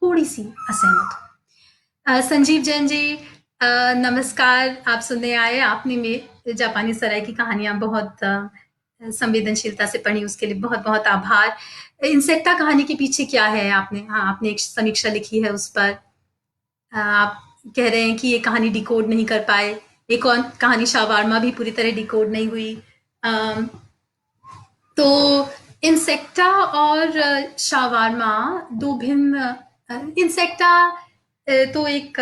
थोड़ी सी असहमत हूँ। संजीव जैन जी नमस्कार, आप सुनने आए। आपने में जापानी सराय की कहानियां बहुत संवेदनशीलता से पढ़ी, उसके लिए बहुत बहुत आभार। इंसेक्टा कहानी के पीछे क्या है, आपने एक समीक्षा लिखी है उस पर। आप कह रहे हैं कि ये कहानी डिकोड नहीं कर पाए। एक और कहानी शावारमा भी पूरी तरह डिकोड नहीं हुई। तो इंसेक्टा और शावारमा दो भिन्न, इंसेक्टा तो एक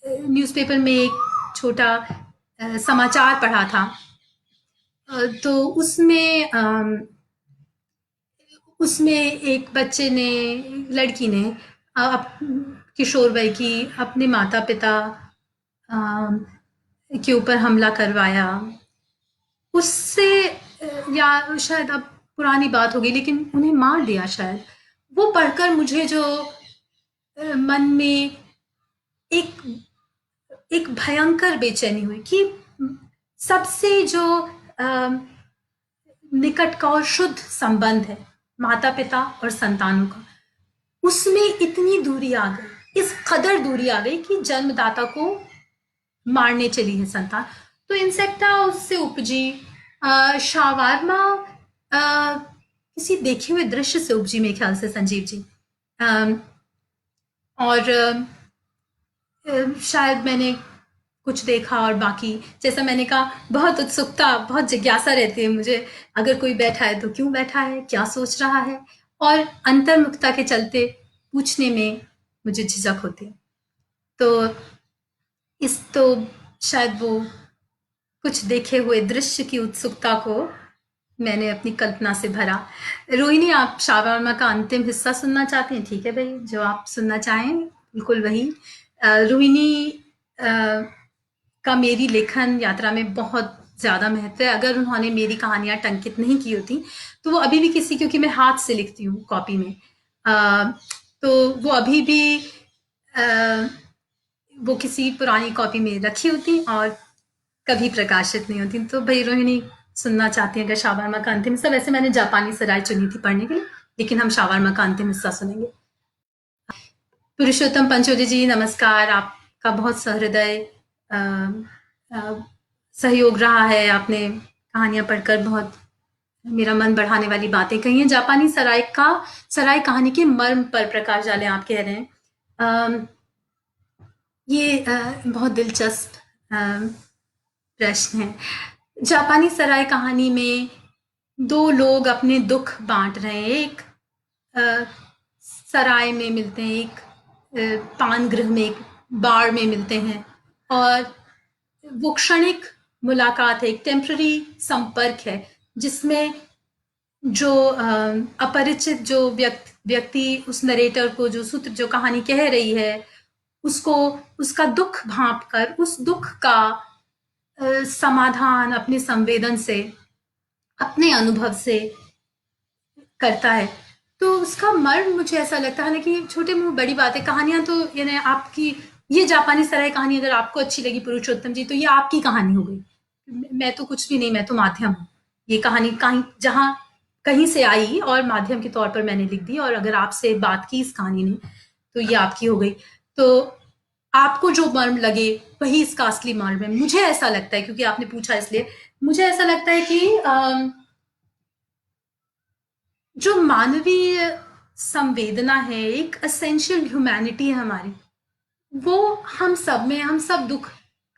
न्यूज़पेपर में एक छोटा समाचार पढ़ा था, तो उसमें एक बच्चे ने, लड़की ने किशोर वय की अपने माता पिता के ऊपर हमला करवाया। उससे या शायद अब पुरानी बात होगी, लेकिन उन्हें मार दिया शायद। वो पढ़कर मुझे जो मन में एक एक भयंकर बेचैनी हुई कि सबसे जो निकट का और शुद्ध संबंध है माता पिता और संतानों का, उसमें इतनी दूरी आ गई, इस कदर दूरी आ गई कि जन्मदाता को मारने चली है संतान। तो इंसेक्टा उससे उपजी। शावारमा किसी देखे हुए दृश्य से उपजी मेरे ख्याल से, संजीव जी। और शायद मैंने कुछ देखा और बाकी, जैसा मैंने कहा, बहुत उत्सुकता, बहुत जिज्ञासा रहती है मुझे। अगर कोई बैठा है तो क्यों बैठा है, क्या सोच रहा है, और अंतर्मुखता के चलते पूछने में मुझे झिझक होती है। तो शायद वो कुछ देखे हुए दृश्य की उत्सुकता को मैंने अपनी कल्पना से भरा। रोहिणी, आप शावारमा का अंतिम हिस्सा सुनना चाहते हैं? ठीक है भाई, जो आप सुनना चाहें बिल्कुल वही। रोहिणी का मेरी लेखन यात्रा में बहुत ज़्यादा महत्व है। अगर उन्होंने मेरी कहानियाँ टंकित नहीं की होती तो वो अभी भी किसी, क्योंकि मैं हाथ से लिखती हूँ कॉपी में, तो वो अभी भी वो किसी पुरानी कॉपी में रखी होती और कभी प्रकाशित नहीं होती। तो भाई रोहिणी सुनना चाहती हैं अगर शावारमा का अंतिम हिस्सा? वैसे मैंने जापानी सराय चुनी थी पढ़ने के लिए, लेकिन हम शावारमा का अंतिम हिस्सा सुनेंगे। पुरुषोत्तम पंचोली जी नमस्कार, आपका बहुत सहृदय सहयोग रहा है। आपने कहानियां पढ़कर बहुत मेरा मन बढ़ाने वाली बातें कही हैं। जापानी सराय कहानी के मर्म पर प्रकाश डालें, आप कह रहे हैं। ये बहुत दिलचस्प प्रश्न है। जापानी सराय कहानी में दो लोग अपने दुख बांट रहे हैं। एक अ, सराय में मिलते हैं, एक पान गृह में, एक बार में मिलते हैं, और वो क्षणिक मुलाकात है, एक टेम्पररी संपर्क है, जिसमें जो अपरिचित जो व्यक्ति उस नरेटर को, जो सूत्र जो कहानी कह रही है, उसको उसका दुख भांप कर उस दुख का समाधान अपने संवेदन से, अपने अनुभव से करता है। तो उसका मर्म मुझे ऐसा लगता है ना कि छोटे मुंह बड़ी बात है। कहानियां तो यानी आपकी, ये जापानी सराय कहानी अगर आपको अच्छी लगी पुरुषोत्तम जी, तो ये आपकी कहानी हो गई। मैं तो कुछ भी नहीं, मैं तो माध्यम हूँ। ये कहानी कहीं जहां कहीं से आई और माध्यम के तौर पर मैंने लिख दी, और अगर आपसे बात की इस कहानी ने तो ये आपकी हो गई। तो आपको जो मर्म लगे वही इसका असली मर्म है, मुझे ऐसा लगता है, क्योंकि आपने पूछा इसलिए। मुझे ऐसा लगता है कि जो मानवीय संवेदना है, एक एसेंशियल ह्यूमैनिटी है हमारी, वो हम सब में, हम सब दुख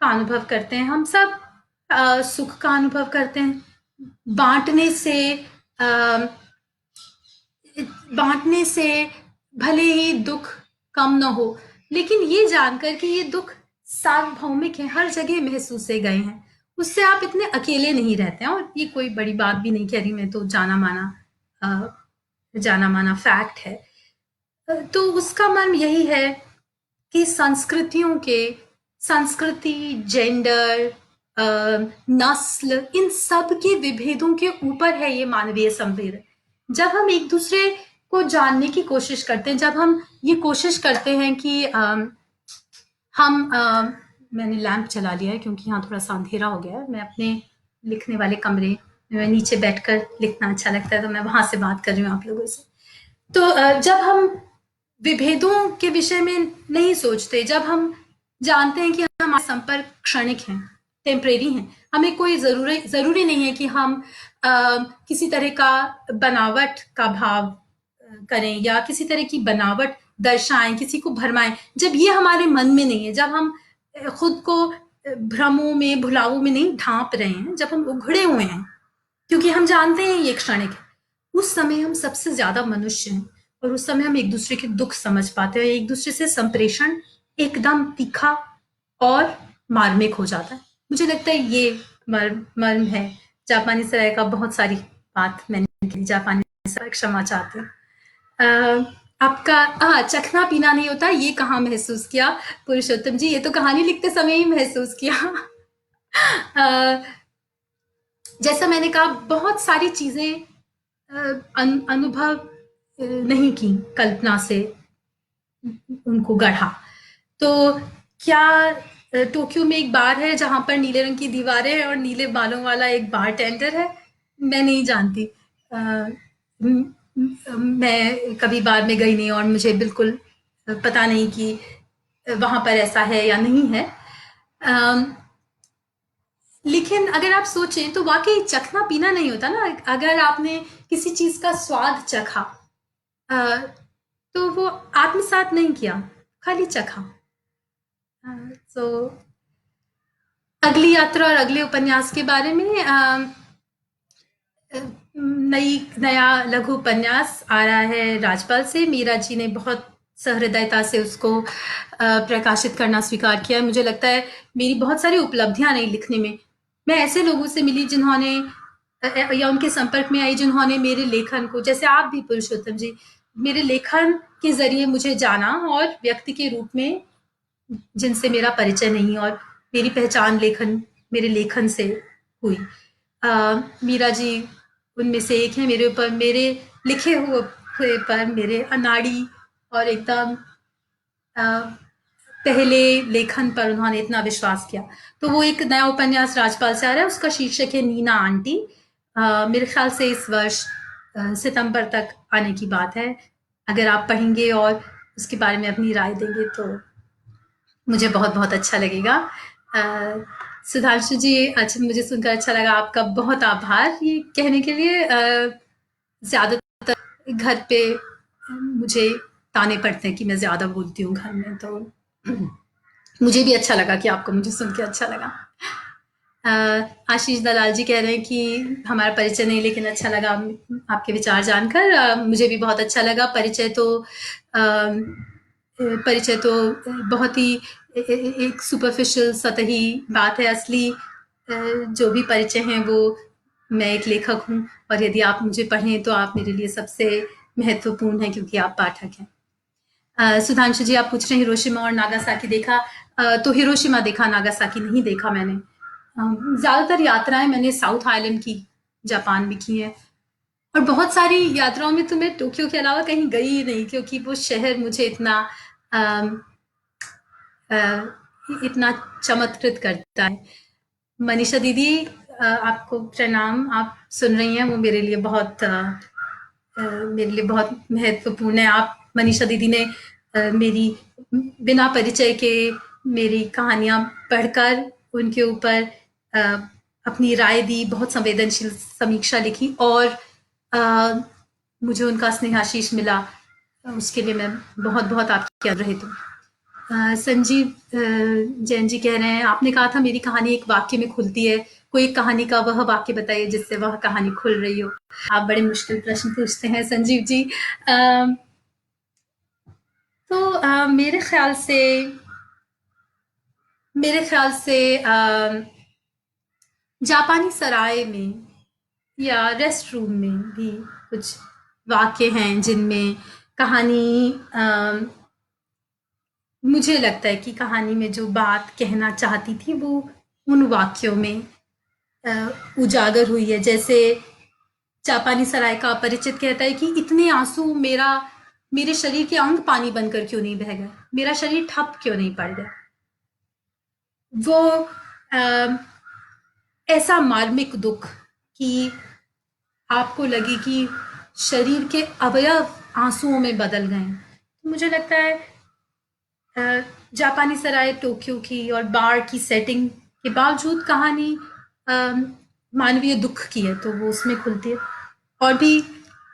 का अनुभव करते हैं, हम सब सुख का अनुभव करते हैं। बांटने से अ, बांटने से भले ही दुख कम न हो, लेकिन ये जानकर कि ये दुख सार्वभौमिक है, हर जगह महसूस से गए हैं, उससे आप इतने अकेले नहीं रहते हैं। और ये कोई बड़ी बात भी नहीं कह रही मैं, तो जाना माना फैक्ट है। तो उसका मर्म यही है कि संस्कृति, जेंडर, नस्ल, इन सब के विभेदों के ऊपर है ये मानवीय संवेदन। जब हम एक दूसरे को जानने की कोशिश करते हैं, जब हम ये कोशिश करते हैं कि मैंने लैंप चला लिया है क्योंकि यहाँ थोड़ा सा अंधेरा हो गया है। मैं अपने लिखने वाले कमरे में नीचे बैठकर लिखना अच्छा लगता है, तो मैं वहां से बात कर रही हूँ आप लोगों से। तो जब हम विभेदों के विषय में नहीं सोचते, जब हम जानते हैं कि हमारे संपर्क क्षणिक हैं, टेम्परेरी हैं, हमें कोई जरूरी नहीं है कि हम किसी तरह का बनावट का भाव करें या किसी तरह की बनावट दर्शाएं, किसी को भरमाएं, जब ये हमारे मन में नहीं है, जब हम खुद को भ्रमों में, भुलावों में नहीं ढांप रहे हैं, जब हम उघड़े हुए हैं, क्योंकि हम जानते हैं ये क्षणिक है, उस समय हम सबसे ज्यादा मनुष्य हैं। और उस समय हम एक दूसरे के दुख समझ पाते हैं, एक दूसरे से संप्रेषण एकदम तीखा और मार्मिक हो जाता है। मुझे लगता है ये मर्म है जापानी सराय का। बहुत सारी बात मैंने की जापानी सराय, क्षमा चाहती हूँ। आपका चखना पीना नहीं होता, ये कहाँ महसूस किया पुरुषोत्तम जी? ये तो कहानी लिखते समय ही महसूस किया। जैसा मैंने कहा, बहुत सारी चीजें अनुभव नहीं की, कल्पना से उनको गढ़ा। तो क्या टोक्यो में एक बार है जहां पर नीले रंग की दीवारें हैं और नीले बालों वाला एक बार टेंडर है? मैं नहीं जानती। मैं कभी बार में गई नहीं और मुझे बिल्कुल पता नहीं कि वहां पर ऐसा है या नहीं है। लेकिन अगर आप सोचें तो वाकई चखना पीना नहीं होता ना। अगर आपने किसी चीज का स्वाद चखा, तो वो आत्मसात नहीं किया, खाली चखा। तो अगली यात्रा और अगले उपन्यास के बारे में नया लघु उपन्यास आ रहा है राजपाल से। मीरा जी ने बहुत सहृदयता से उसको प्रकाशित करना स्वीकार किया है। मुझे लगता है मेरी बहुत सारी उपलब्धियां नहीं लिखने में, मैं ऐसे लोगों से मिली जिन्होंने या उनके संपर्क में आई जिन्होंने मेरे लेखन को, जैसे आप भी पुरुषोत्तम जी, मेरे लेखन के जरिए मुझे जाना, और व्यक्ति के रूप में जिनसे मेरा परिचय नहीं और मेरी पहचान मेरे लेखन से हुई। मीरा जी उनमें से एक है। मेरे ऊपर, मेरे लिखे हुए पर मेरे अनाड़ी और एकदम पहले लेखन पर उन्होंने इतना विश्वास किया। तो वो एक नया उपन्यास राजपाल से आ रहा है, उसका शीर्षक है नीना आंटी। मेरे ख्याल से इस वर्ष सितंबर तक आने की बात है। अगर आप पढ़ेंगे और उसके बारे में अपनी राय देंगे तो मुझे बहुत बहुत अच्छा लगेगा। सुधांशु जी, अच्छा, मुझे सुनकर अच्छा लगा। आपका बहुत आभार ये कहने के लिए। ज़्यादातर घर पे मुझे ताने पड़ते हैं कि मैं ज़्यादा बोलती हूँ घर में, तो मुझे भी अच्छा लगा कि आपको मुझे सुन के अच्छा लगा। अ, आशीष दलाल जी कह रहे हैं कि हमारा परिचय नहीं, लेकिन अच्छा लगा आपके विचार जानकर। मुझे भी बहुत अच्छा लगा। परिचय तो बहुत ही एक सुपरफिशियल सतही बात है। असली जो भी परिचय हैं वो मैं एक लेखक हूँ, और यदि आप मुझे पढ़ें तो आप मेरे लिए सबसे महत्वपूर्ण हैं, क्योंकि आप पाठक हैं। सुधांशु जी, आप पूछ रहे हैं हिरोशिमा और नागासाकी देखा। तो हिरोशिमा देखा, नागासाकी नहीं देखा मैंने। ज़्यादातर यात्राएं मैंने साउथ आइलैंड की, जापान भी की हैं, और बहुत सारी यात्राओं में तो मैं टोक्यो के अलावा कहीं गई ही नहीं, क्योंकि वो शहर मुझे अम, अ, इतना चमत्कृत करता है। मनीषा दीदी, आपको प्रणाम। आप सुन रही हैं, वो मेरे लिए बहुत महत्वपूर्ण है। आप, मनीषा दीदी ने मेरी बिना परिचय के मेरी कहानियाँ पढ़कर उनके ऊपर अ, अपनी राय दी, बहुत संवेदनशील समीक्षा लिखी, और अ, मुझे उनका स्नेहाशीष मिला। उसके लिए मैं बहुत बहुत आपकी आभारित हूँ। संजीव जैन जी कह रहे हैं, आपने कहा था मेरी कहानी एक वाक्य में खुलती है। कोई एक कहानी का वह वाक्य बताइए जिससे वह कहानी खुल रही हो। आप बड़े मुश्किल प्रश्न पूछते हैं संजीव जी। तो मेरे ख्याल से जापानी सराय में या रेस्ट रूम में भी कुछ वाक्य हैं जिनमें कहानी, मुझे लगता है कि कहानी में जो बात कहना चाहती थी वो उन वाक्यों में उजागर हुई है। जैसे जापानी सराय का परिचित कहता है कि इतने आंसू मेरे शरीर के अंग पानी बनकर क्यों नहीं बह गए, मेरा शरीर ठप क्यों नहीं पड़ गया। वो अ, ऐसा मार्मिक दुख कि आपको लगे कि शरीर के अवयव आंसुओं में बदल गए हैं। तो मुझे लगता है जापानी सराय टोक्यो की और बाढ़ की सेटिंग के बावजूद कहानी मानवीय दुख की है, तो वो उसमें खुलती है। और भी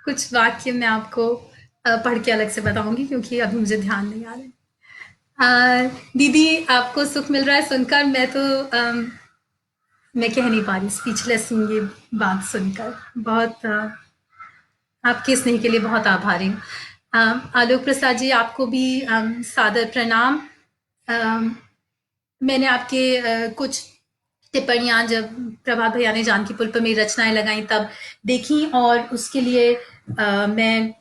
कुछ वाक्य मैं आपको पढ़ के अलग से बताऊंगी, क्योंकि अभी मुझे ध्यान नहीं आ रहा है। दीदी, आपको सुख मिल रहा है सुनकर। मैं कह नहीं पा रही, स्पीचलेस हूँ ये बात सुनकर। बहुत आपके स्नेह के लिए बहुत आभारी हूँ। आलोक प्रसाद जी, आपको भी सादर प्रणाम। अम, मैंने आपके कुछ टिप्पणियां जब प्रभात भैया ने जानकी पुल पर मेरी रचनाएं लगाई तब देखी, और उसके लिए मैं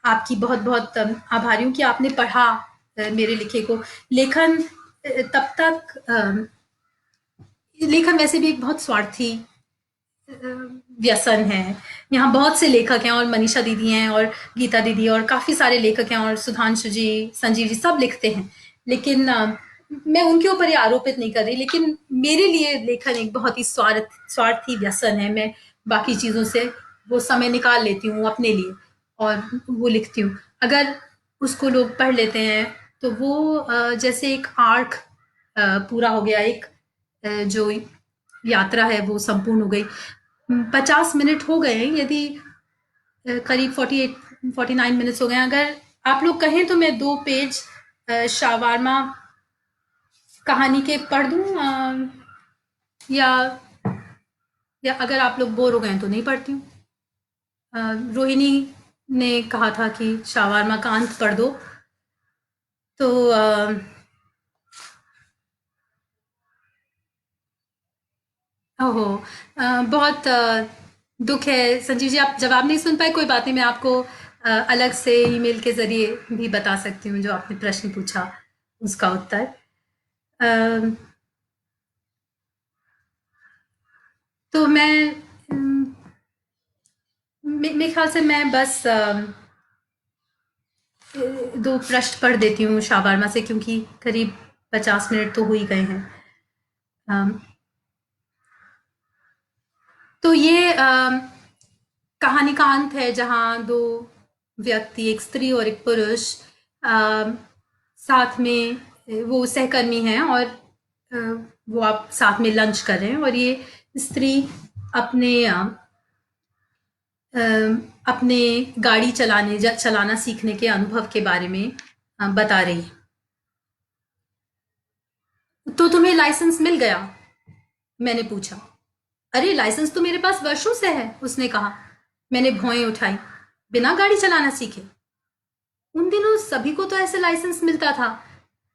आपकी बहुत बहुत आभारी हूँ कि आपने पढ़ा मेरे लिखे को। लेखन तब तक लेखन वैसे भी एक बहुत स्वार्थी व्यसन है। यहाँ बहुत से लेखक हैं, और मनीषा दीदी हैं, और गीता दीदी, और काफ़ी सारे लेखक हैं, और सुधांशु जी, संजीव जी, सब लिखते हैं। लेकिन मैं उनके ऊपर ये आरोपित नहीं कर रही, लेकिन मेरे लिए लेखन एक बहुत ही स्वार्थी व्यसन है। मैं बाकी चीज़ों से वो समय निकाल लेती हूँ अपने लिए, और वो लिखती हूँ। अगर उसको लोग पढ़ लेते हैं तो वो जैसे एक आर्क पूरा हो गया, एक जो यात्रा है वो संपूर्ण हो गई। 50 मिनट हो गए, यदि करीब 49 मिनट्स हो गए। अगर आप लोग कहें तो मैं 2 पेज शावारमा कहानी के पढ़ दूं, या अगर आप लोग बोर हो गए तो नहीं पढ़ती हूँ। रोहिणी ने कहा था कि शावारमा का अंत पढ़ दो, तो ओहो, बहुत दुख है संजीव जी, आप जवाब नहीं सुन पाए। कोई बात नहीं, मैं आपको अलग से ईमेल के ज़रिए भी बता सकती हूँ जो आपने प्रश्न पूछा, उसका उत्तर। अ, तो मेरे ख्याल से मैं बस 2 पृष्ठ पढ़ देती हूँ शाबारमा से, क्योंकि करीब 50 मिनट तो हो ही गए हैं। अम, तो ये कहानी का अंत है, जहाँ 2 व्यक्ति, एक स्त्री और एक पुरुष, साथ में वो सहकर्मी हैं, और वो आप साथ में लंच कर रहे हैं और ये स्त्री अपने अपने गाड़ी चलाना सीखने के अनुभव के बारे में बता रही है। तो तुम्हें लाइसेंस मिल गया? मैंने पूछा। अरे लाइसेंस तो मेरे पास वर्षों से है, उसने कहा। मैंने भौएं उठाई। बिना गाड़ी चलाना सीखे? उन दिनों सभी को तो ऐसे लाइसेंस मिलता था।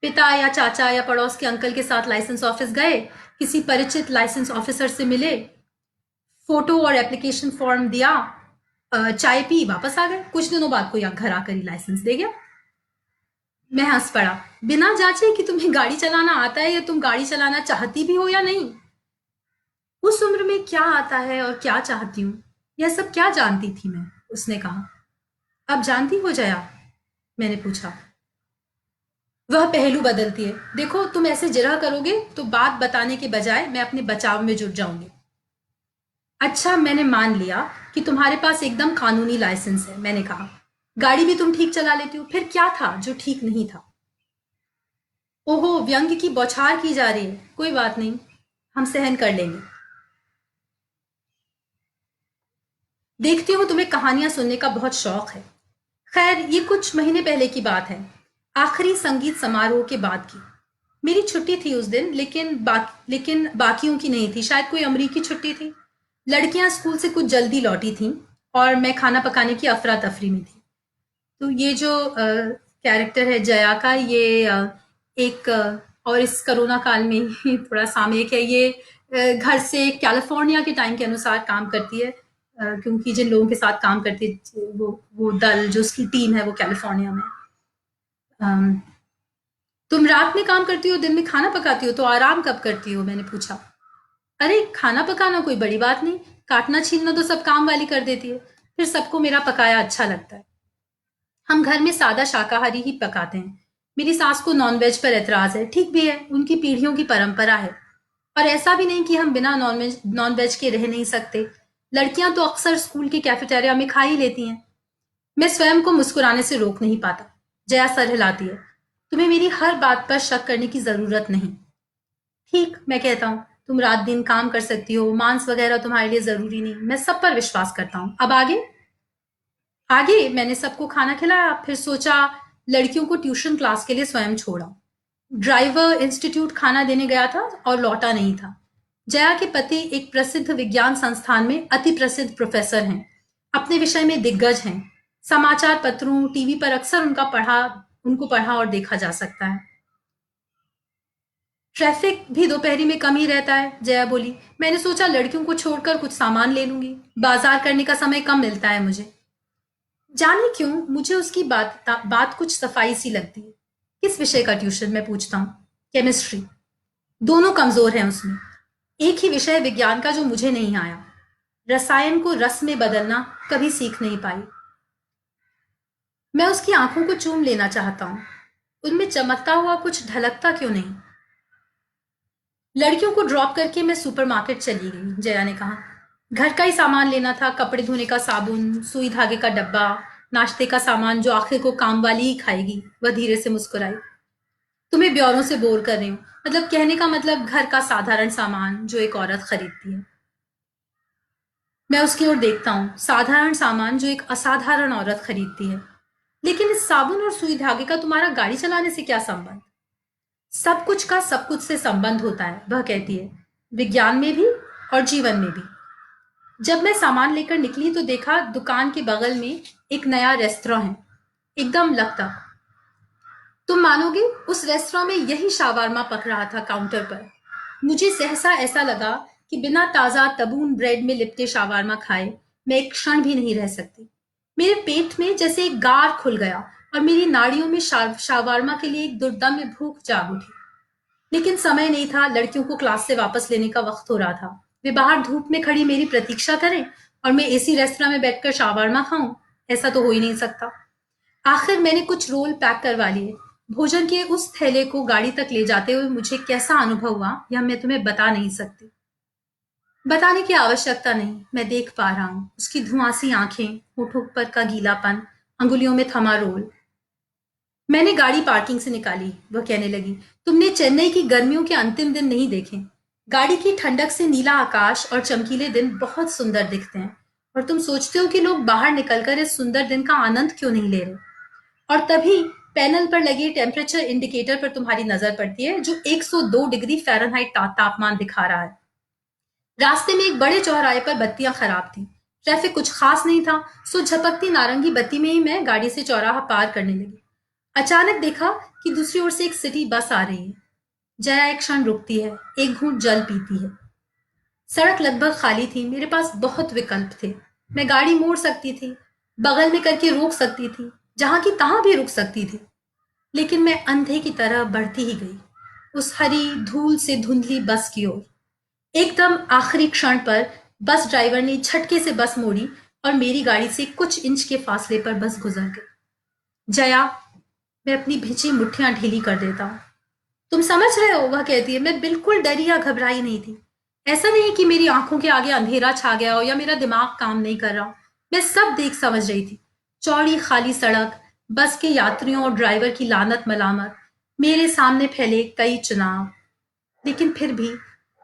पिता या चाचा या पड़ोस के अंकल के साथ लाइसेंस ऑफिस गए, किसी परिचित लाइसेंस ऑफिसर से मिले, फोटो और एप्लीकेशन फॉर्म दिया, चाय पी, वापस आ गए। कुछ दिनों बाद कोई घर आकर ही लाइसेंस दे गया। मैं हंस पड़ा। बिना जांचे कि तुम्हें गाड़ी चलाना आता है या तुम गाड़ी चलाना चाहती भी हो या नहीं। उस उम्र में क्या आता है और क्या चाहती हूँ, यह सब क्या जानती थी मैं, उसने कहा। अब जानती हो जया? मैंने पूछा। वह पहलू बदलती है। देखो, तुम ऐसे जिरह करोगे तो बात बताने के बजाय मैं अपने बचाव में जुट जाऊंगी। अच्छा, मैंने मान लिया कि तुम्हारे पास एकदम कानूनी लाइसेंस है, मैंने कहा। गाड़ी भी तुम ठीक चला लेती हो, फिर क्या था जो ठीक नहीं था? ओहो, व्यंग्य की बौछार की जा रही है। कोई बात नहीं, हम सहन कर लेंगे। देखती हूँ तुम्हें कहानियां सुनने का बहुत शौक है। खैर, ये कुछ महीने पहले की बात है, आखिरी संगीत समारोह के बाद की। मेरी छुट्टी थी उस दिन, लेकिन बाकियों की नहीं थी। शायद कोई अमरीकी छुट्टी थी। लड़कियां स्कूल से कुछ जल्दी लौटी थीं और मैं खाना पकाने की अफरा तफरी में थी। तो ये जो कैरेक्टर है जया का, ये एक और इस कोरोना काल में ही थोड़ा सामयिक है। ये घर से कैलिफोर्निया के टाइम के अनुसार काम करती है, क्योंकि जिन लोगों के साथ काम करती है वो दल जो उसकी टीम है वो कैलिफोर्निया में। अम, तुम रात में काम करती हो, दिन में खाना पकाती हो, तो आराम कब करती हो? मैंने पूछा। अरे खाना पकाना कोई बड़ी बात नहीं, काटना छीलना तो सब काम वाली कर देती है। फिर सबको मेरा पकाया अच्छा लगता है। हम घर में सादा शाकाहारी ही पकाते हैं। मेरी सास को नॉनवेज पर एतराज है। ठीक भी है, उनकी पीढ़ियों की परंपरा है। और ऐसा भी नहीं कि हम बिना नॉनवेज के रह नहीं सकते। लड़कियां तो अक्सर स्कूल के कैफेटेरिया में खा ही लेती हैं। मैं स्वयं को मुस्कुराने से रोक नहीं पाता। जया सर हिलाती है। तुम्हें मेरी हर बात पर शक करने की जरूरत नहीं। ठीक, मैं कहता हूँ, तुम रात दिन काम कर सकती हो, मांस वगैरह तुम्हारे लिए जरूरी नहीं। मैं सब पर विश्वास करता हूँ। अब आगे? आगे मैंने सबको खाना खिलाया, फिर सोचा लड़कियों को ट्यूशन क्लास के लिए स्वयं छोड़ा। ड्राइवर इंस्टीट्यूट खाना देने गया था और लौटा नहीं था। जया के पति एक प्रसिद्ध विज्ञान संस्थान में अति प्रसिद्ध प्रोफेसर हैं। अपने विषय में दिग्गज हैं। समाचार पत्रों, टीवी पर अक्सर उनको पढ़ा और देखा जा सकता है। ट्रैफिक भी दोपहरी में कम ही रहता है, जया बोली। मैंने सोचा लड़कियों को छोड़कर कुछ सामान ले लूंगी। बाजार करने का समय कम मिलता है मुझे। जाने क्यों मुझे उसकी बात कुछ सफाई सी लगती है। किस विषय का ट्यूशन? मैं पूछता हूँ। केमिस्ट्री। दोनों कमजोर हैं उसमें। एक ही विषय विज्ञान का जो मुझे नहीं आया। रसायन को रस में बदलना कभी सीख नहीं पाई। मैं उसकी आंखों को चूम लेना चाहता हूँ। उनमें चमकता हुआ कुछ ढलकता क्यों नहीं? लड़कियों को ड्रॉप करके मैं सुपरमार्केट चली गई, जया ने कहा। घर का ही सामान लेना था, कपड़े धोने का साबुन, सुई धागे का डब्बा, नाश्ते का सामान जो आखिर को काम वाली ही खाएगी। वह धीरे से मुस्कुराई। तुम्हें ब्यौरों से बोर कर रही हूँ। मतलब कहने का मतलब घर का साधारण सामान जो एक औरत खरीदती है। मैं उसकी ओर देखता हूँ। साधारण सामान जो एक असाधारण औरत खरीदती है। लेकिन इस साबुन और सुई धागे का तुम्हारा गाड़ी चलाने से क्या संबंध? सब कुछ का सब कुछ से संबंध होता है, वह कहती है। विज्ञान में भी और जीवन में भी। जब मैं सामान लेकर निकली तो देखा दुकान के बगल में एक नया रेस्तरां है। एकदम लगता। तुम मानोगे, उस रेस्तरां में यही शावारमा पक रहा था काउंटर पर। मुझे सहसा ऐसा लगा कि बिना ताजा तबून ब्रेड में लिपटे शावारमा खाए मैं एक क्षण भी नहीं रह सकती। मेरे पेट में जैसे एक गार खुल गया और मेरी नाड़ियों में शावारमा के लिए एक दुर्दम्य भूख जाग उठी। लेकिन समय नहीं था। लड़कियों को क्लास से वापस लेने का वक्त हो रहा था। वे बाहर धूप में खड़ी मेरी प्रतीक्षा करें और मैं एसी रेस्तरां में बैठकर शावारमा खाऊं? ऐसा तो हो ही नहीं सकता। आखिर मैंने कुछ रोल पैक करवा लिए। भोजन के उस थैले को गाड़ी तक ले जाते हुए मुझे कैसा अनुभव हुआ यह मैं तुम्हें बता नहीं सकती। बताने की आवश्यकता नहीं, मैं देख पा रहा हूं उसकी धुआंसी आंखें, होठों पर का गीलापन, अंगुलियों में थमा रोल। मैंने गाड़ी पार्किंग से निकाली। वह कहने लगी, तुमने चेन्नई की गर्मियों के अंतिम दिन नहीं देखे। गाड़ी की ठंडक से नीला आकाश और चमकीले दिन बहुत सुंदर दिखते हैं, और तुम सोचते हो कि लोग बाहर निकलकर इस सुंदर दिन का आनंद क्यों नहीं ले रहे। और तभी पैनल पर लगे टेम्परेचर इंडिकेटर पर तुम्हारी नजर पड़ती है, जो 102 डिग्री फ़ारेनहाइट तापमान दिखा रहा है। रास्ते में एक बड़े चौराहे पर बत्तियां खराब थीं। ट्रैफिक कुछ खास नहीं था, सो झपकती नारंगी बत्ती में ही मैं गाड़ी से चौराहा पार करने लगी। अचानक देखा कि दूसरी ओर से एक सिटी बस आ रही है। जया एक क्षण रुकती है, एक घूंट जल पीती है। सड़क लगभग खाली थी, मेरे पास बहुत विकल्प थे। मैं गाड़ी मोड़ सकती थी, बगल में करके रोक सकती थी, जहां की तहां भी रुक सकती थी। लेकिन मैं अंधे की तरह बढ़ती ही गई, उस हरी धूल से धुंधली बस की ओर। एकदम आखिरी क्षण पर बस ड्राइवर ने झटके से बस मोड़ी और मेरी गाड़ी से कुछ इंच के फासले पर बस गुजर गई। जया, मैं अपनी भिजी मुट्ठियां ढीली कर देता हूँ। तुम समझ रहे हो, वह कहती है। मैं बिल्कुल डरी या घबराई नहीं थी। ऐसा नहीं कि मेरी आंखों के आगे अंधेरा छा गया हो या मेरा दिमाग काम नहीं कर रहा हो। मैं सब देख समझ रही थी। चौड़ी खाली सड़क, बस के यात्रियों और ड्राइवर की लानत मलामत, मेरे सामने फैले कई चुनाव। लेकिन फिर भी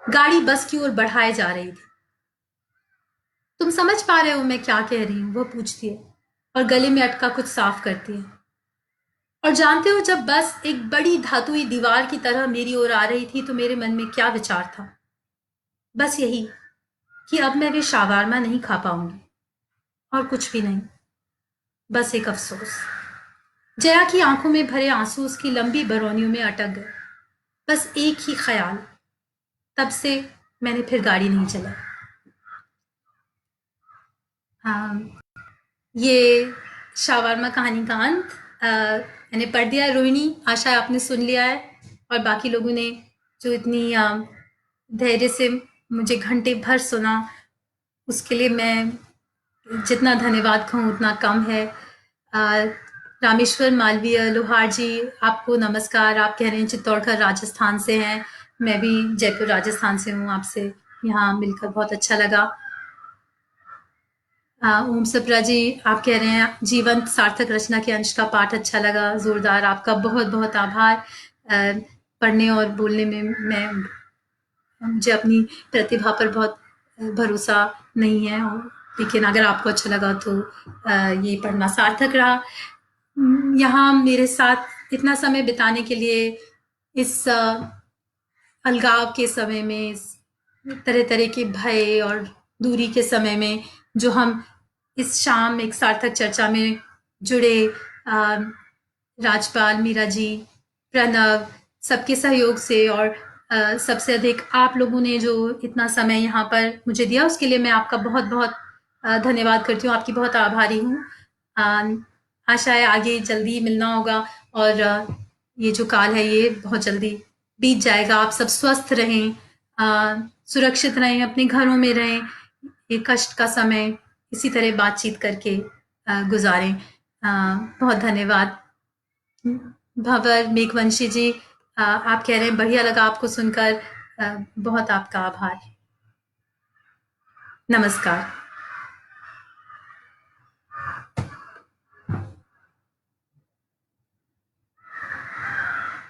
गाड़ी बस की ओर बढ़ाए जा रही थी। तुम समझ पा रहे हो मैं क्या कह रही हूँ, वह पूछती है और गले में अटका कुछ साफ करती है। और जानते हो, जब बस एक बड़ी धातुई दीवार की तरह मेरी ओर आ रही थी तो मेरे मन में क्या विचार था। बस यही कि अब मैं वे शावारमा नहीं खा पाऊंगी, और कुछ भी नहीं। बस एक अफसोस। जया की आंखों में भरे आंसू उसकी लंबी बरौनियों में अटक गए। बस एक ही ख्याल। तब से मैंने फिर गाड़ी नहीं चलाई। हाँ, ये शावरमा कहानी का अंत। मैंने पढ़ दिया है रोहिणी, आशा है आपने सुन लिया है। और बाकी लोगों ने जो इतनी धैर्य से मुझे घंटे भर सुना, उसके लिए मैं जितना धन्यवाद कहूँ उतना कम है। अ, रामेश्वर मालवीय लोहार जी, आपको नमस्कार। आप कह रहे हैं चित्तौड़गढ़ राजस्थान से हैं। मैं भी जयपुर राजस्थान से हूँ। आपसे यहाँ मिलकर बहुत अच्छा लगा। ओम सप्रा जी, आप कह रहे हैं जीवंत सार्थक रचना के अंश का पाठ अच्छा लगा, जोरदार। आपका बहुत बहुत आभार। पढ़ने और बोलने में मुझे अपनी प्रतिभा पर बहुत भरोसा नहीं है, लेकिन अगर आपको अच्छा लगा तो ये पढ़ना सार्थक रहा। यहाँ मेरे साथ इतना समय बिताने के लिए, इस अलगाव के समय में, तरह तरह के भय और दूरी के समय में, जो हम इस शाम एक सार्थक चर्चा में जुड़े, राजपाल, मीरा जी, प्रणव, सबके सहयोग से, और सबसे अधिक आप लोगों ने जो इतना समय यहाँ पर मुझे दिया, उसके लिए मैं आपका बहुत बहुत धन्यवाद करती हूँ। आपकी बहुत आभारी हूँ। आशा है आगे जल्दी मिलना होगा, और ये जो काल है ये बहुत जल्दी बीत जाएगा। आप सब स्वस्थ रहें, सुरक्षित रहें, अपने घरों में रहें। ये कष्ट का समय इसी तरह बातचीत करके गुजारें। बहुत धन्यवाद। भंवर मेघवंशी जी, आप कह रहे हैं बढ़िया लगा आपको सुनकर। बहुत आपका आभार। नमस्कार।